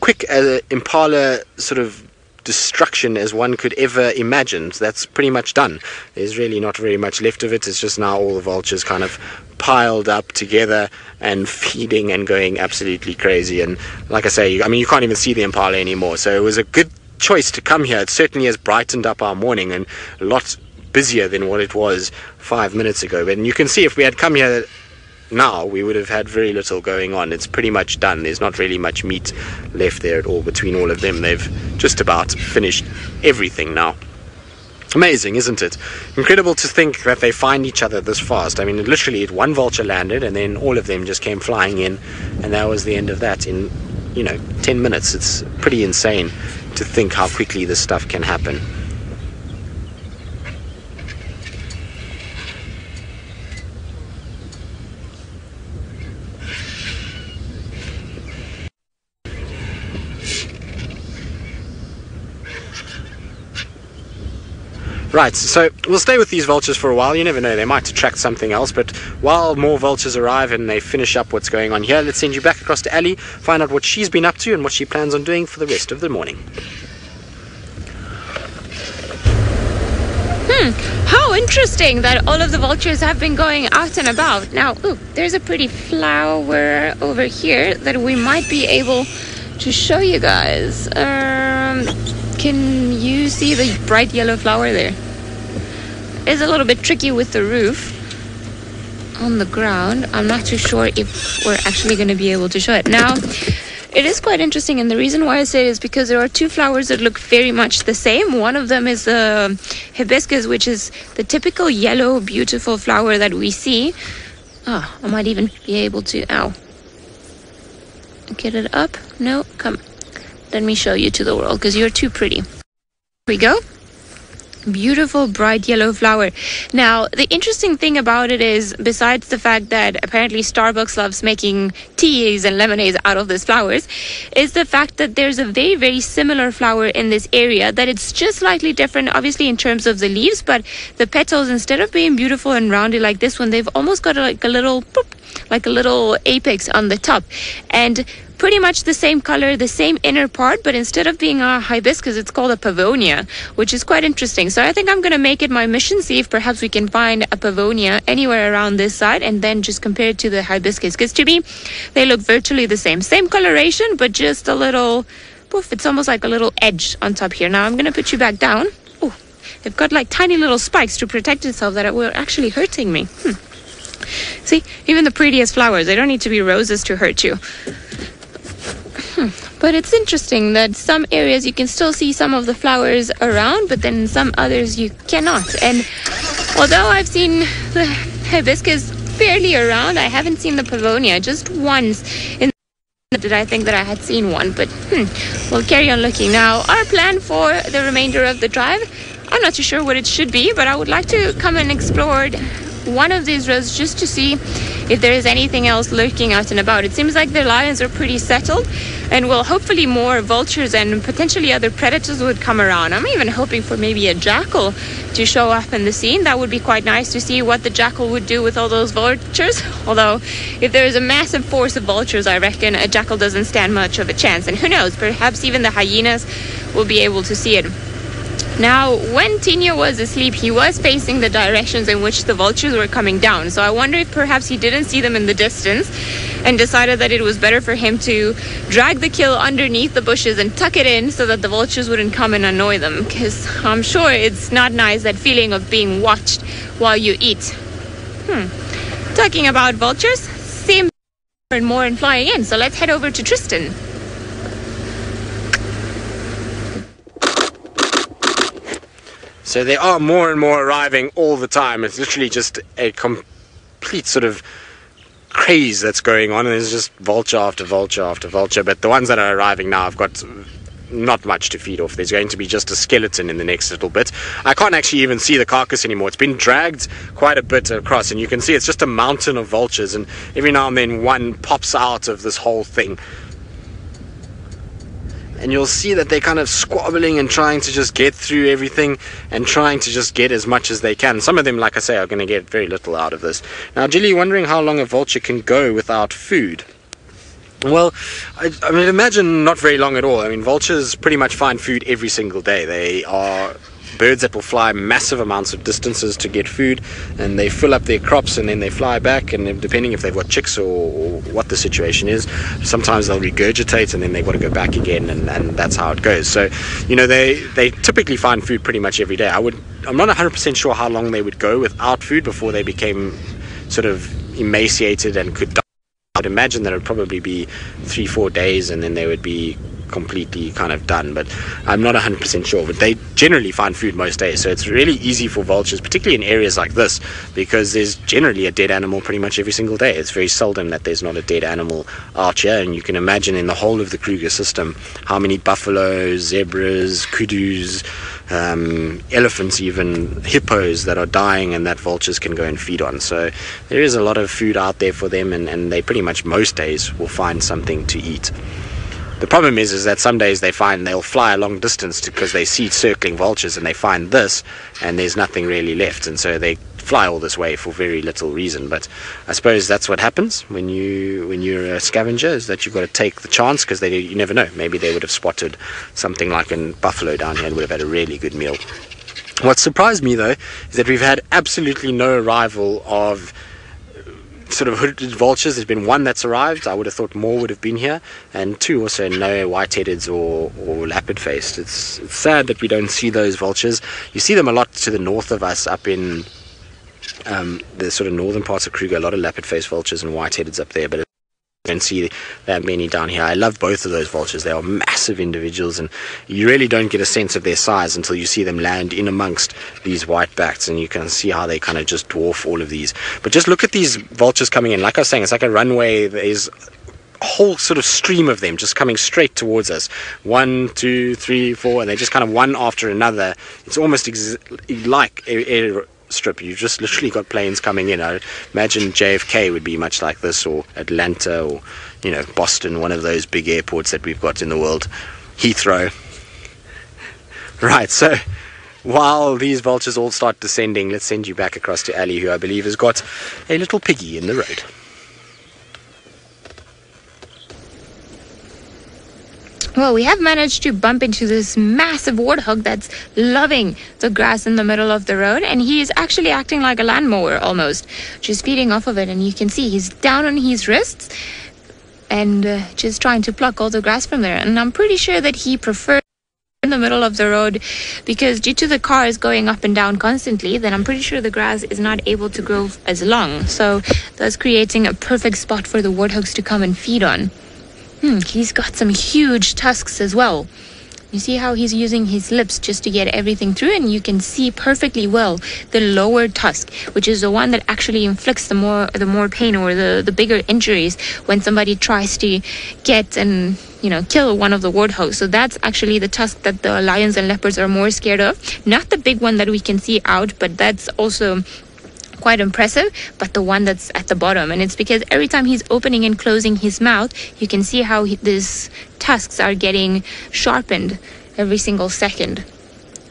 quick an impala sort of destruction as one could ever imagine. That's pretty much done. There's really not very much left of it. It's just now all the vultures kind of piled up together and feeding and going absolutely crazy. And like I say, you can't even see the impala anymore. So it was a good choice to come here. It certainly has brightened up our morning, and a lot busier than what it was 5 minutes ago. And you can see if we had come here now, we would have had very little going on. It's pretty much done. There's not really much meat left there at all between all of them. They've just about finished everything now. Amazing, isn't it? Incredible to think that they find each other this fast. Literally one vulture landed and then all of them just came flying in, and that was the end of that in 10 minutes. It's pretty insane to think how quickly this stuff can happen. Right, so we'll stay with these vultures for a while. You never know, they might attract something else. But while more vultures arrive and they finish up what's going on here, let's send you back across to Ali, find out what she's been up to and what she plans on doing for the rest of the morning. How interesting that all of the vultures have been going out and about. Now, there's a pretty flower over here that we might be able to show you guys. Can you see the bright yellow flower there? It's a little bit tricky with the roof on the ground. I'm not too sure if we're actually going to be able to show it. Now, it is quite interesting, and the reason why I say it is because there are two flowers that look very much the same. One of them is the hibiscus, which is the typical yellow, beautiful flower that we see. I might even be able to, get it up. No, come. Let me show you to the world, because you're too pretty. Here we go. Beautiful bright yellow flower. Now, the interesting thing about it is, besides the fact that apparently Starbucks loves making teas and lemonades out of these flowers, is the fact that there's a very, very similar flower in this area, that it's just slightly different, obviously, in terms of the leaves, but the petals, instead of being beautiful and rounded like this one, they've almost got like a little apex on the top. And pretty much the same color, the same inner part, but instead of being a hibiscus, it's called a pavonia, which is quite interesting. So I think I'm going to make it my mission, see if perhaps we can find a pavonia anywhere around this side, and then just compare it to the hibiscus, because to me, they look virtually the same. Same coloration, but just a little, poof, it's almost like a little edge on top here. Now I'm going to put you back down. They've got like tiny little spikes to protect itself that were actually hurting me. See, even the prettiest flowers, they don't need to be roses to hurt you. But it's interesting that some areas you can still see some of the flowers around, but then in some others you cannot. And although I've seen the hibiscus fairly around, I haven't seen the pavonia. Just once in did I think that I had seen one, but we'll carry on looking. Now, our plan for the remainder of the drive, I'm not too sure what it should be, but I would like to come and explore one of these roads just to see if there is anything else lurking out and about. It seems like the lions are pretty settled, and well, hopefully more vultures and potentially other predators would come around. I'm even hoping for maybe a jackal to show up in the scene. That would be quite nice to see what the jackal would do with all those vultures. Although, if there is a massive force of vultures, I reckon a jackal doesn't stand much of a chance. And who knows, perhaps even the hyenas will be able to see it. Now, when Tinyo was asleep, he was facing the directions in which the vultures were coming down. So I wonder if perhaps he didn't see them in the distance and decided that it was better for him to drag the kill underneath the bushes and tuck it in so that the vultures wouldn't come and annoy them. Because I'm sure it's not nice, that feeling of being watched while you eat. Talking about vultures, seems more and more and flying in. So let's head over to Tristan. So there are more and more arriving all the time. It's literally just a complete sort of craze that's going on, and there's just vulture after vulture after vulture. But the ones that are arriving now have got not much to feed off. There's going to be just a skeleton in the next little bit. I can't actually even see the carcass anymore. It's been dragged quite a bit across, and you can see it's just a mountain of vultures, and every now and then one pops out of this whole thing. And you'll see that they're kind of squabbling and trying to just get through everything and trying to just get as much as they can. Some of them, like I say, are going to get very little out of this. Now, Jilly, wondering how long a vulture can go without food? Well, I mean, imagine not very long at all. I mean, vultures pretty much find food every single day. They are birds that will fly massive amounts of distances to get food, and they fill up their crops and then they fly back, and depending if they've got chicks or what the situation is, sometimes they'll regurgitate and then they've got to go back again, and that's how it goes. So, you know, they typically find food pretty much every day. I'm not 100% sure how long they would go without food before they became sort of emaciated and could die. I'd imagine that it would probably be 3-4 days and then they would be completely kind of done, but I'm not 100% sure. But they generally find food most days, so it's really easy for vultures, particularly in areas like this, because there's generally a dead animal pretty much every single day. It's very seldom that there's not a dead animal out here, and you can imagine in the whole of the Kruger system how many buffaloes, zebras, kudus, elephants, even hippos that are dying and that vultures can go and feed on. So there is a lot of food out there for them, and they pretty much most days will find something to eat. The problem is that some days they'll fly a long distance because they see circling vultures and they find this and there's nothing really left, and so they fly all this way for very little reason. But I suppose that's what happens when you're a scavenger, is that you've got to take the chance, because you never know. Maybe they would have spotted something like a buffalo down here and would have had a really good meal. What surprised me though is that we've had absolutely no arrival of sort of hooded vultures. There's been one that's arrived. I would have thought more would have been here, and two also no white-headeds or leopard-faced. It's sad that we don't see those vultures. You see them a lot to the north of us, up in the sort of northern parts of Kruger. A lot of leopard-faced vultures and white-headeds up there, but I don't see that many down here. I love both of those vultures. They are massive individuals, and you really don't get a sense of their size until you see them land in amongst these white backs, and you can see how they kind of just dwarf all of these. But just look at these vultures coming in. Like I was saying, it's like a runway. There's a whole sort of stream of them just coming straight towards us. 1, 2, 3, 4, and they just kind of one after another. It's almost like a strip. You've just literally got planes coming in. I imagine JFK would be much like this, or Atlanta, or Boston, one of those big airports that we've got in the world. Heathrow. Right, so while these vultures all start descending, let's send you back across to Ali, who I believe has got a little piggy in the road. Well, we have managed to bump into this massive warthog that's loving the grass in the middle of the road, and he is actually acting like a lawnmower almost, just feeding off of it. And you can see he's down on his wrists and just trying to pluck all the grass from there. And I'm pretty sure that he prefers in the middle of the road, because due to the cars going up and down constantly, then I'm pretty sure the grass is not able to grow as long, so that's creating a perfect spot for the warthogs to come and feed on. He's got some huge tusks as well. You see how he's using his lips just to get everything through, and you can see perfectly well the lower tusk, which is the one that actually inflicts the more pain or the bigger injuries when somebody tries to get and kill one of the warthogs. So that's actually the tusk that the lions and leopards are more scared of. Not the big one that we can see out, but that's also quite impressive, but the one that's at the bottom. And it's because every time he's opening and closing his mouth, you can see how these tusks are getting sharpened every single second.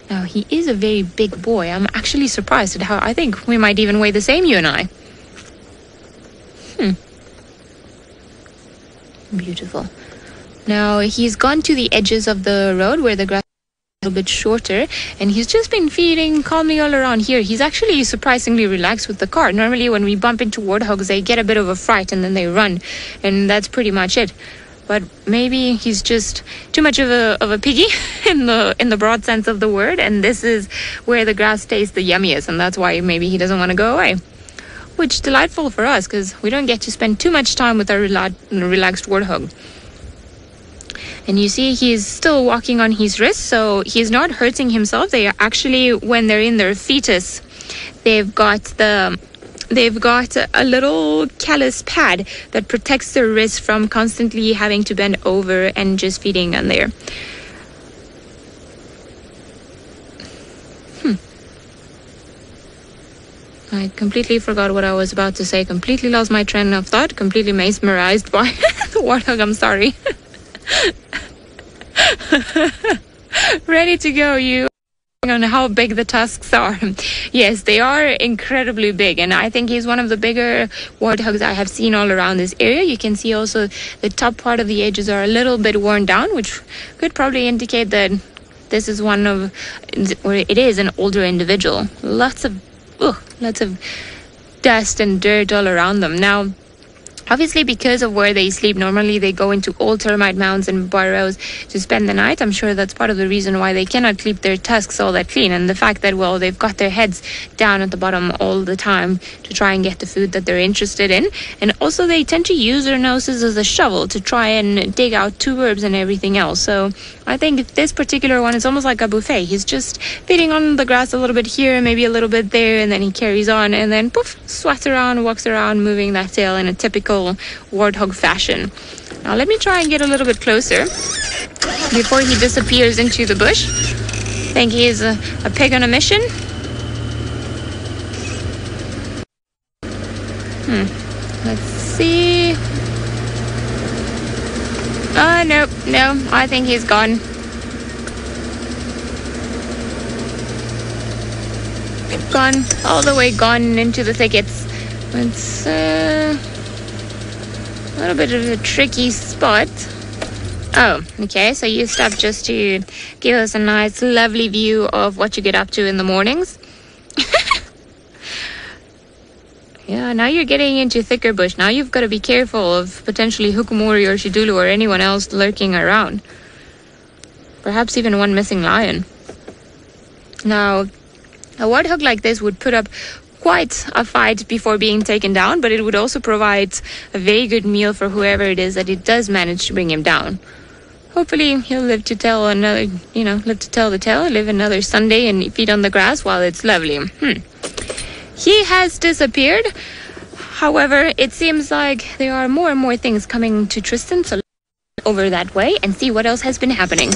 Now, he is a very big boy. I'm actually surprised at how I think we might even weigh the same, you and I. Beautiful. Now, he's gone to the edges of the road where the grass a bit shorter, and he's just been feeding calmly all around here. He's actually surprisingly relaxed with the car. Normally when we bump into warthogs, they get a bit of a fright and then they run, and that's pretty much it. But maybe he's just too much of a piggy in the broad sense of the word, and this is where the grass tastes the yummiest, and that's why maybe he doesn't want to go away. Which delightful for us, because we don't get to spend too much time with our relaxed warthog. And you see he's still walking on his wrist, so he's not hurting himself. They are actually, when they're in their fetus, they've got a little callus pad that protects their wrist from constantly having to bend over and just feeding on there. I completely forgot what I was about to say. Completely lost my train of thought. Completely mesmerized by the warthog. I'm sorry. Ready to go, you, on how big the tusks are. Yes, they are incredibly big, and I think he's one of the bigger warthogs I have seen all around this area. You can see also the top part of the edges are a little bit worn down, which could probably indicate that this is it is an older individual. Lots of dust and dirt all around them. Now, obviously, because of where they sleep, normally they go into old termite mounds and burrows to spend the night. I'm sure that's part of the reason why they cannot keep their tusks all that clean. And the fact that, well, they've got their heads down at the bottom all the time to try and get the food that they're interested in. And also they tend to use their noses as a shovel to try and dig out tubers and everything else. So I think this particular one is almost like a buffet. He's just feeding on the grass a little bit here, maybe a little bit there, and then he carries on and then poof, swats around, walks around, moving that tail in a typical warthog fashion. Now let me try and get a little bit closer before he disappears into the bush. I think he is a pig on a mission. Let's see. No, I think he's gone. Gone, all the way gone into the thickets. It's a little bit of a tricky spot. Oh, okay, so you stopped just to give us a nice, lovely view of what you get up to in the mornings. Yeah, now you're getting into thicker bush. Now you've got to be careful of potentially Hukumori or Shidulu or anyone else lurking around. Perhaps even one missing lion. Now, a warthog like this would put up quite a fight before being taken down, but it would also provide a very good meal for whoever it is that it does manage to bring him down. Hopefully he'll live to tell the tale, live another Sunday and feed on the grass while it's lovely. He has disappeared. However, it seems like there are more and more things coming to Tristan, so let's go over that way and see what else has been happening.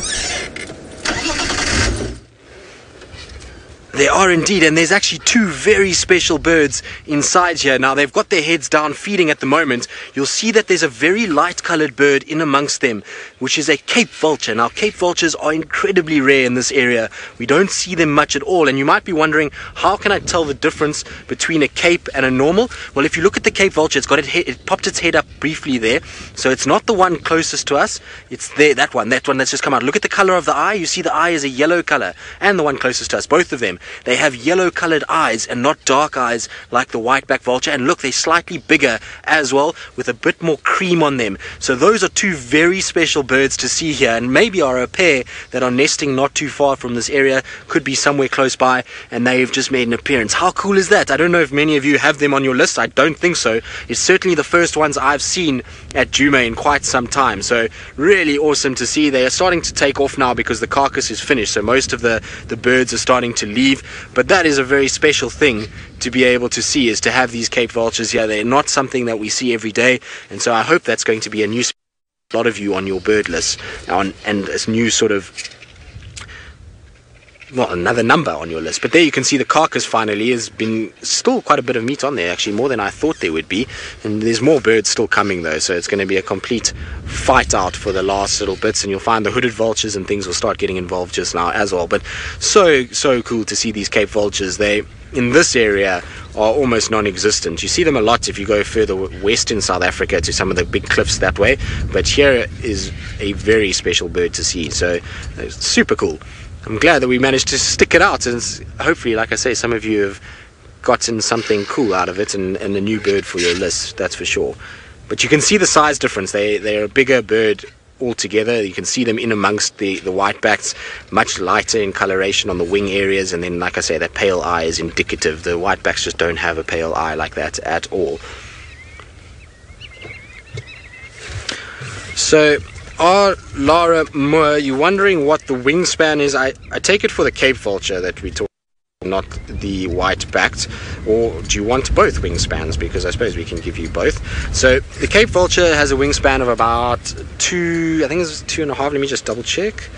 They are indeed, and there's actually two very special birds inside here. Now, they've got their heads down feeding at the moment. You'll see that there's a very light-colored bird in amongst them, which is a Cape vulture. Now, Cape vultures are incredibly rare in this area. We don't see them much at all, and you might be wondering, how can I tell the difference between a Cape and a normal? Well, if you look at the Cape vulture, it popped its head up briefly there, so it's not the one closest to us. It's that one that's just come out. Look at the color of the eye. You see the eye is a yellow color, and the one closest to us, both of them. they have yellow colored eyes and not dark eyes like the white-backed vulture. And look, they're slightly bigger as well, with a bit more cream on them. So those are two very special birds to see here, and maybe are a pair that are nesting not too far from this area, could be somewhere close by, and they've just made an appearance. How cool is that? I don't know if many of you have them on your list. I don't think so. It's certainly the first ones I've seen at Djuma in quite some time, so really awesome to see. They are starting to take off now because the carcass is finished, so most of the birds are starting to leave. But that is a very special thing to be able to see, is to have these Cape vultures here. They're not something that we see every day, and so I hope that's going to be a new lot of you on your bird list, and a new sort of, well, another number on your list. But there you can see the carcass finally has been, still quite a bit of meat on there, actually more than I thought there would be, and there's more birds still coming though, so it's going to be a complete fight out for the last little bits, and you'll find the hooded vultures and things will start getting involved just now as well. But so cool to see these Cape vultures. They, in this area, are almost non-existent. You see them a lot if you go further west in South Africa to some of the big cliffs that way, but here is a very special bird to see, so super cool. I'm glad that we managed to stick it out, and hopefully, like I say, some of you have gotten something cool out of it, and a new bird for your list, that's for sure. But you can see the size difference. They're a bigger bird altogether. You can see them in amongst the white-backs, much lighter in coloration on the wing areas, and then, like I say, that pale eye is indicative. The white-backs just don't have a pale eye like that at all. So, Lara Moore, you're wondering what the wingspan is. I take it for the Cape vulture that we talk, not the white-backed, or do you want both wingspans? Because I suppose we can give you both. So the Cape vulture has a wingspan of about 2, I think it's 2.5, let me just double check.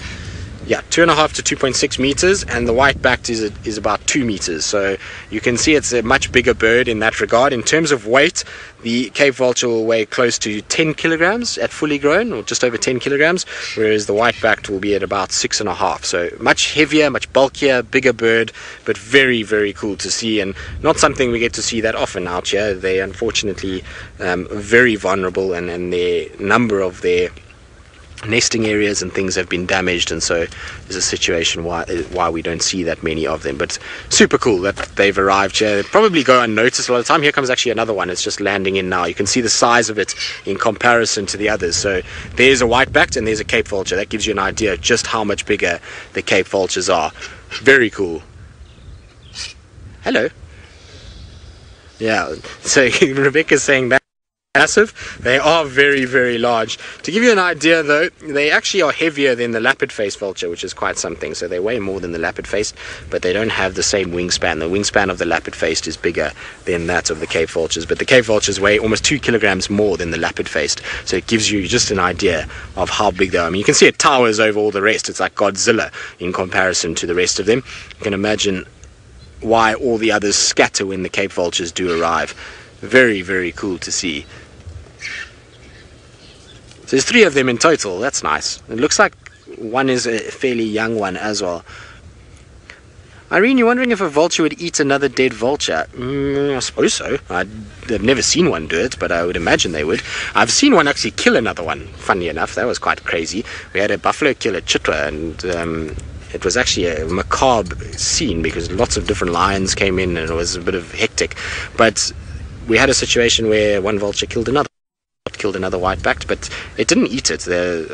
Yeah, 2.5 to 2.6 meters, and the white-backed is about 2 meters. So you can see it's a much bigger bird in that regard. In terms of weight, the Cape vulture will weigh close to 10 kilograms at fully grown, or just over 10 kilograms, whereas the white-backed will be at about 6.5. So much heavier, much bulkier, bigger bird, but very, very cool to see, and not something we get to see that often out here. They unfortunately very vulnerable, and the number of their nesting areas and things have been damaged, and so there's a situation why we don't see that many of them. But super cool that they've arrived here. They probably go unnoticed a lot of the time. Here comes actually another one. It's just landing in now. You can see the size of it in comparison to the others. So there's a white-backed and there's a Cape vulture. That gives you an idea of just how much bigger the Cape vultures are. Very cool. Hello. Yeah, so Rebecca's saying that massive. They are very, very large. To give you an idea though, they actually are heavier than the lappet-faced vulture, which is quite something. So they weigh more than the lappet-faced, but they don't have the same wingspan. The wingspan of the lappet-faced is bigger than that of the Cape vultures, but the Cape vultures weigh almost 2 kilograms more than the lappet-faced. So it gives you just an idea of how big they are. I mean, you can see it towers over all the rest. It's like Godzilla in comparison to the rest of them. You can imagine why all the others scatter when the Cape vultures do arrive. Very, very cool to see. So there's 3 of them in total. That's nice. It looks like one is a fairly young one as well. Irene, you're wondering if a vulture would eat another dead vulture? I suppose so. I've never seen one do it, but I would imagine they would. I've seen one actually kill another one, funny enough. That was quite crazy. We had a buffalo kill at Chitwa, and it was actually a macabre scene because lots of different lions came in and it was a bit of hectic. But we had a situation where one vulture killed another white-backed, but it didn't eat it.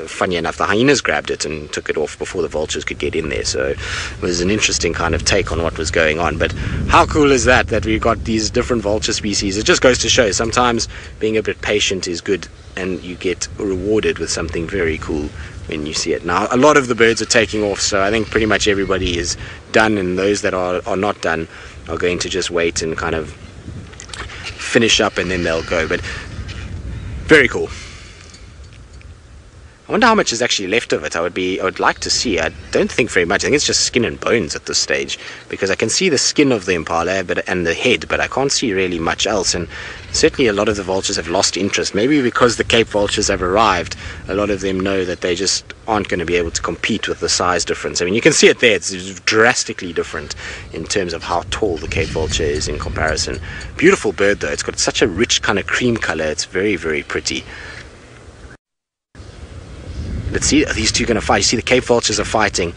Funny enough, the hyenas grabbed it and took it off before the vultures could get in there. So it was an interesting kind of take on what was going on. But how cool is that we've got these different vulture species? It just goes to show sometimes being a bit patient is good, and you get rewarded with something very cool when you see it. Now, a lot of the birds are taking off, so I think pretty much everybody is done, and those that are not done are going to just wait and kind of finish up, and then they'll go. But very cool. I wonder how much is actually left of it. I would like to see. I don't think very much. I think it's just skin and bones at this stage, because I can see the skin of the impala and the head, but I can't see really much else. And certainly a lot of the vultures have lost interest. Maybe because the Cape vultures have arrived, a lot of them know that they just aren't going to be able to compete with the size difference. I mean, you can see it there. It's drastically different in terms of how tall the Cape vulture is in comparison. Beautiful bird though. It's got such a rich kind of cream color. It's very, very pretty. Let's see, are these two going to fight? You see the Cape vultures are fighting.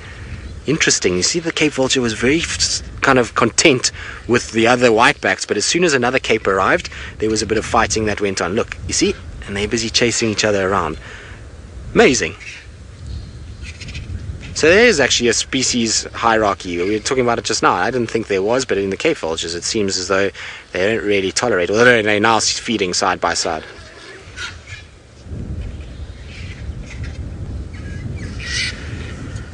Interesting. You see the Cape vulture was very kind of content with the other whitebacks, but as soon as another cape arrived, there was a bit of fighting that went on. Look, you see? And they're busy chasing each other around. Amazing. So there is actually a species hierarchy. We were talking about it just now. I didn't think there was, but in the Cape vultures it seems as though they don't really tolerate, although they're now feeding side by side.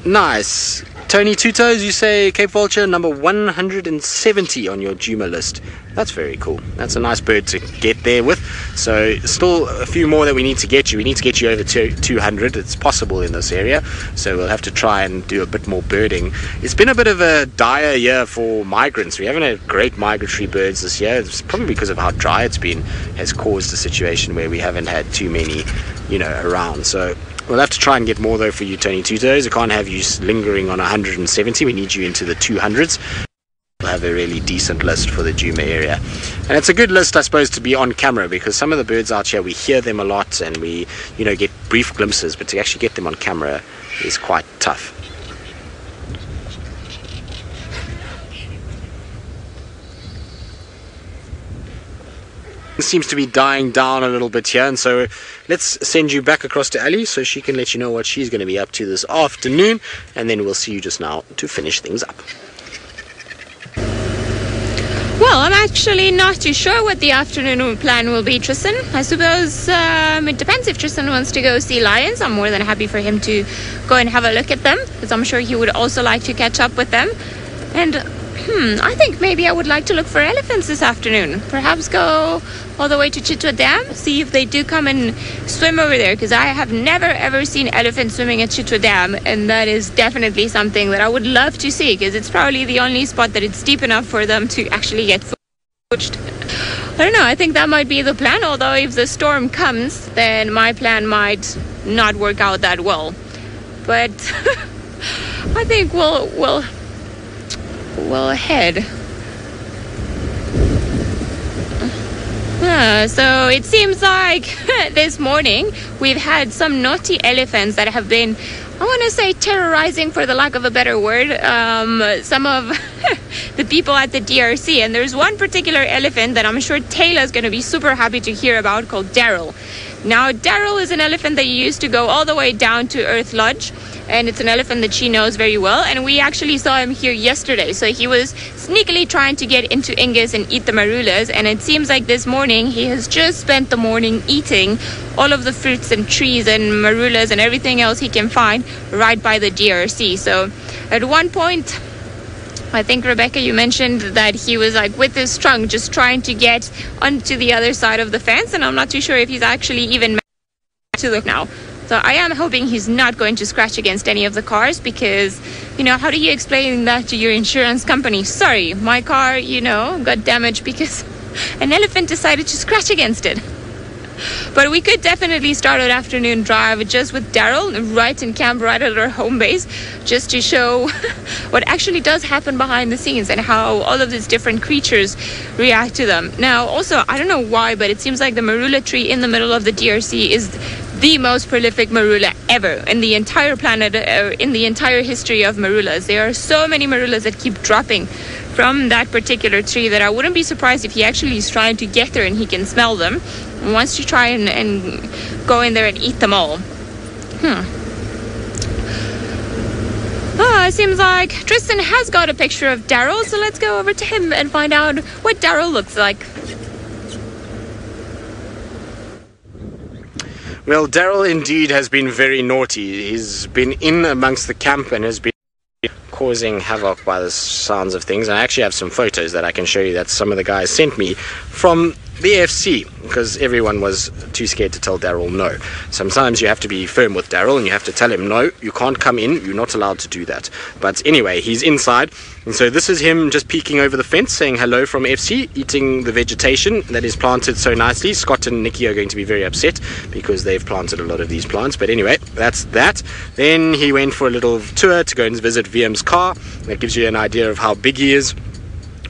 Nice. Tony Two Toes, you say Cape Vulture number 170 on your Djuma list. That's very cool. That's a nice bird to get there with. So still a few more that we need to get you. We need to get you over to 200. It's possible in this area. So we'll have to try and do a bit more birding. It's been a bit of a dire year for migrants. We haven't had great migratory birds this year. It's probably because of how dry it's been has caused a situation where we haven't had too many, around. So we'll have to try and get more though for you, Tony Two Toes. I can't have you lingering on 170. We need you into the 200s. We'll have a really decent list for the Djuma area. And it's a good list, I suppose, to be on camera, because some of the birds out here, we hear them a lot and we, get brief glimpses, but to actually get them on camera is quite tough. It seems to be dying down a little bit here, and so let's send you back across to Ali so she can let you know what she's going to be up to this afternoon, and then we'll see you just now to finish things up. Well, I'm actually not too sure what the afternoon plan will be, Tristan. I suppose it depends. If Tristan wants to go see lions, I'm more than happy for him to go and have a look at them, because I'm sure he would also like to catch up with them. And I think maybe I would like to look for elephants this afternoon. Perhaps go all the way to Chitwa Dam, see if they do come and swim over there, because I have never ever seen elephants swimming at Chitwa Dam, and that is definitely something that I would love to see, because it's probably the only spot that it's deep enough for them to actually get poached. I don't know, I think that might be the plan, although if the storm comes, then my plan might not work out that well. But I think we'll head. So it seems like this morning we've had some naughty elephants that have been, I want to say, terrorizing, for the lack of a better word, some of the people at the DRC. And there's one particular elephant that I'm sure Taylor's going to be super happy to hear about, called Daryl. Now, Daryl is an elephant that used to go all the way down to Earth Lodge, and it's an elephant that she knows very well, and we actually saw him here yesterday. So he was sneakily trying to get into Ingus and eat the marulas, and it seems like this morning he has just spent the morning eating all of the fruits and trees and marulas and everything else he can find right by the DRC. So at one point, I think, Rebecca, you mentioned that he was like with his trunk just trying to get onto the other side of the fence, and I'm not too sure if he's actually even managed to look now. So I am hoping he's not going to scratch against any of the cars, because, how do you explain that to your insurance company? Sorry, my car, got damaged because an elephant decided to scratch against it. But we could definitely start an afternoon drive just with Daryl right in camp, right at our home base, just to show what actually does happen behind the scenes and how all of these different creatures react to them. Now, also, I don't know why, but it seems like the marula tree in the middle of the DRC is the most prolific marula ever in the entire planet, in the entire history of marulas. There are so many marulas that keep dropping from that particular tree that I wouldn't be surprised if he actually is trying to get there and he can smell them and wants to try and go in there and eat them all. It seems like Tristan has got a picture of Daryl, so let's go over to him and find out what Daryl looks like. Well, Daryl indeed has been very naughty. He's been in amongst the camp and has been causing havoc by the sounds of things. And I actually have some photos that I can show you that some of the guys sent me from the FC, because everyone was too scared to tell Daryl no. Sometimes you have to be firm with Daryl and you have to tell him, no, you can't come in, you're not allowed to do that. But anyway, he's inside, and so this is him just peeking over the fence saying hello from FC, eating the vegetation that is planted so nicely. Scott and Nikki are going to be very upset because they've planted a lot of these plants, but anyway, that's that. Then he went for a little tour to go and visit VM's car. That gives you an idea of how big he is.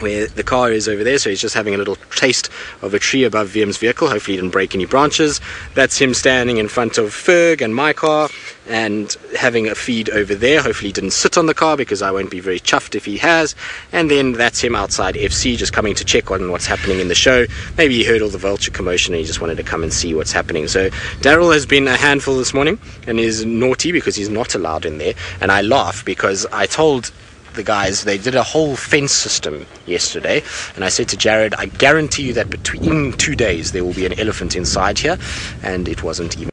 where the car is over there, so he's just having a little taste of a tree above VM's vehicle. Hopefully he didn't break any branches. That's him standing in front of Ferg and my car and having a feed over there. Hopefully he didn't sit on the car, because I won't be very chuffed if he has. And then that's him outside FC, just coming to check on what's happening in the show. Maybe he heard all the vulture commotion and he just wanted to come and see what's happening. So Daryl has been a handful this morning and is naughty because he's not allowed in there. And I laugh because I told the guys, they did a whole fence system yesterday, and I said to Jared, I guarantee you that between 2 days there will be an elephant inside here, and it wasn't even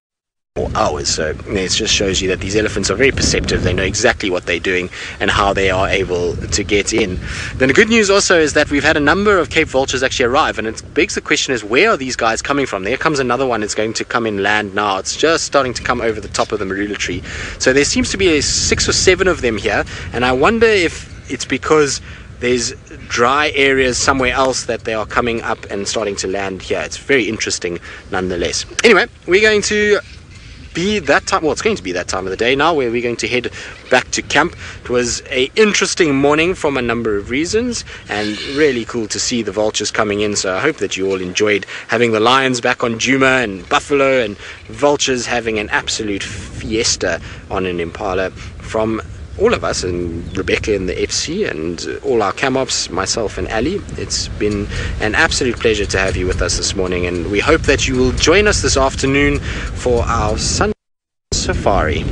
4 hours. So it just shows you that these elephants are very perceptive. They know exactly what they're doing and how they are able to get in. Then the good news also is that we've had a number of Cape vultures actually arrive, and it begs the question is, where are these guys coming from? There comes another one. It's going to come in land now. It's just starting to come over the top of the marula tree. So there seems to be 6 or 7 of them here, and I wonder if it's because there's dry areas somewhere else that they are coming up and starting to land here. It's very interesting nonetheless. Anyway, we're going to be that time, well, it's going to be that time of the day now where we're going to head back to camp. It was a interesting morning from a number of reasons, and really cool to see the vultures coming in. So I hope that you all enjoyed having the lions back on Djuma and buffalo, and vultures having an absolute fiesta on an impala from all of us, and Rebecca in the FC and all our cam-ops, myself and Ali. It's been an absolute pleasure to have you with us this morning, and we hope that you will join us this afternoon for our Sun safari.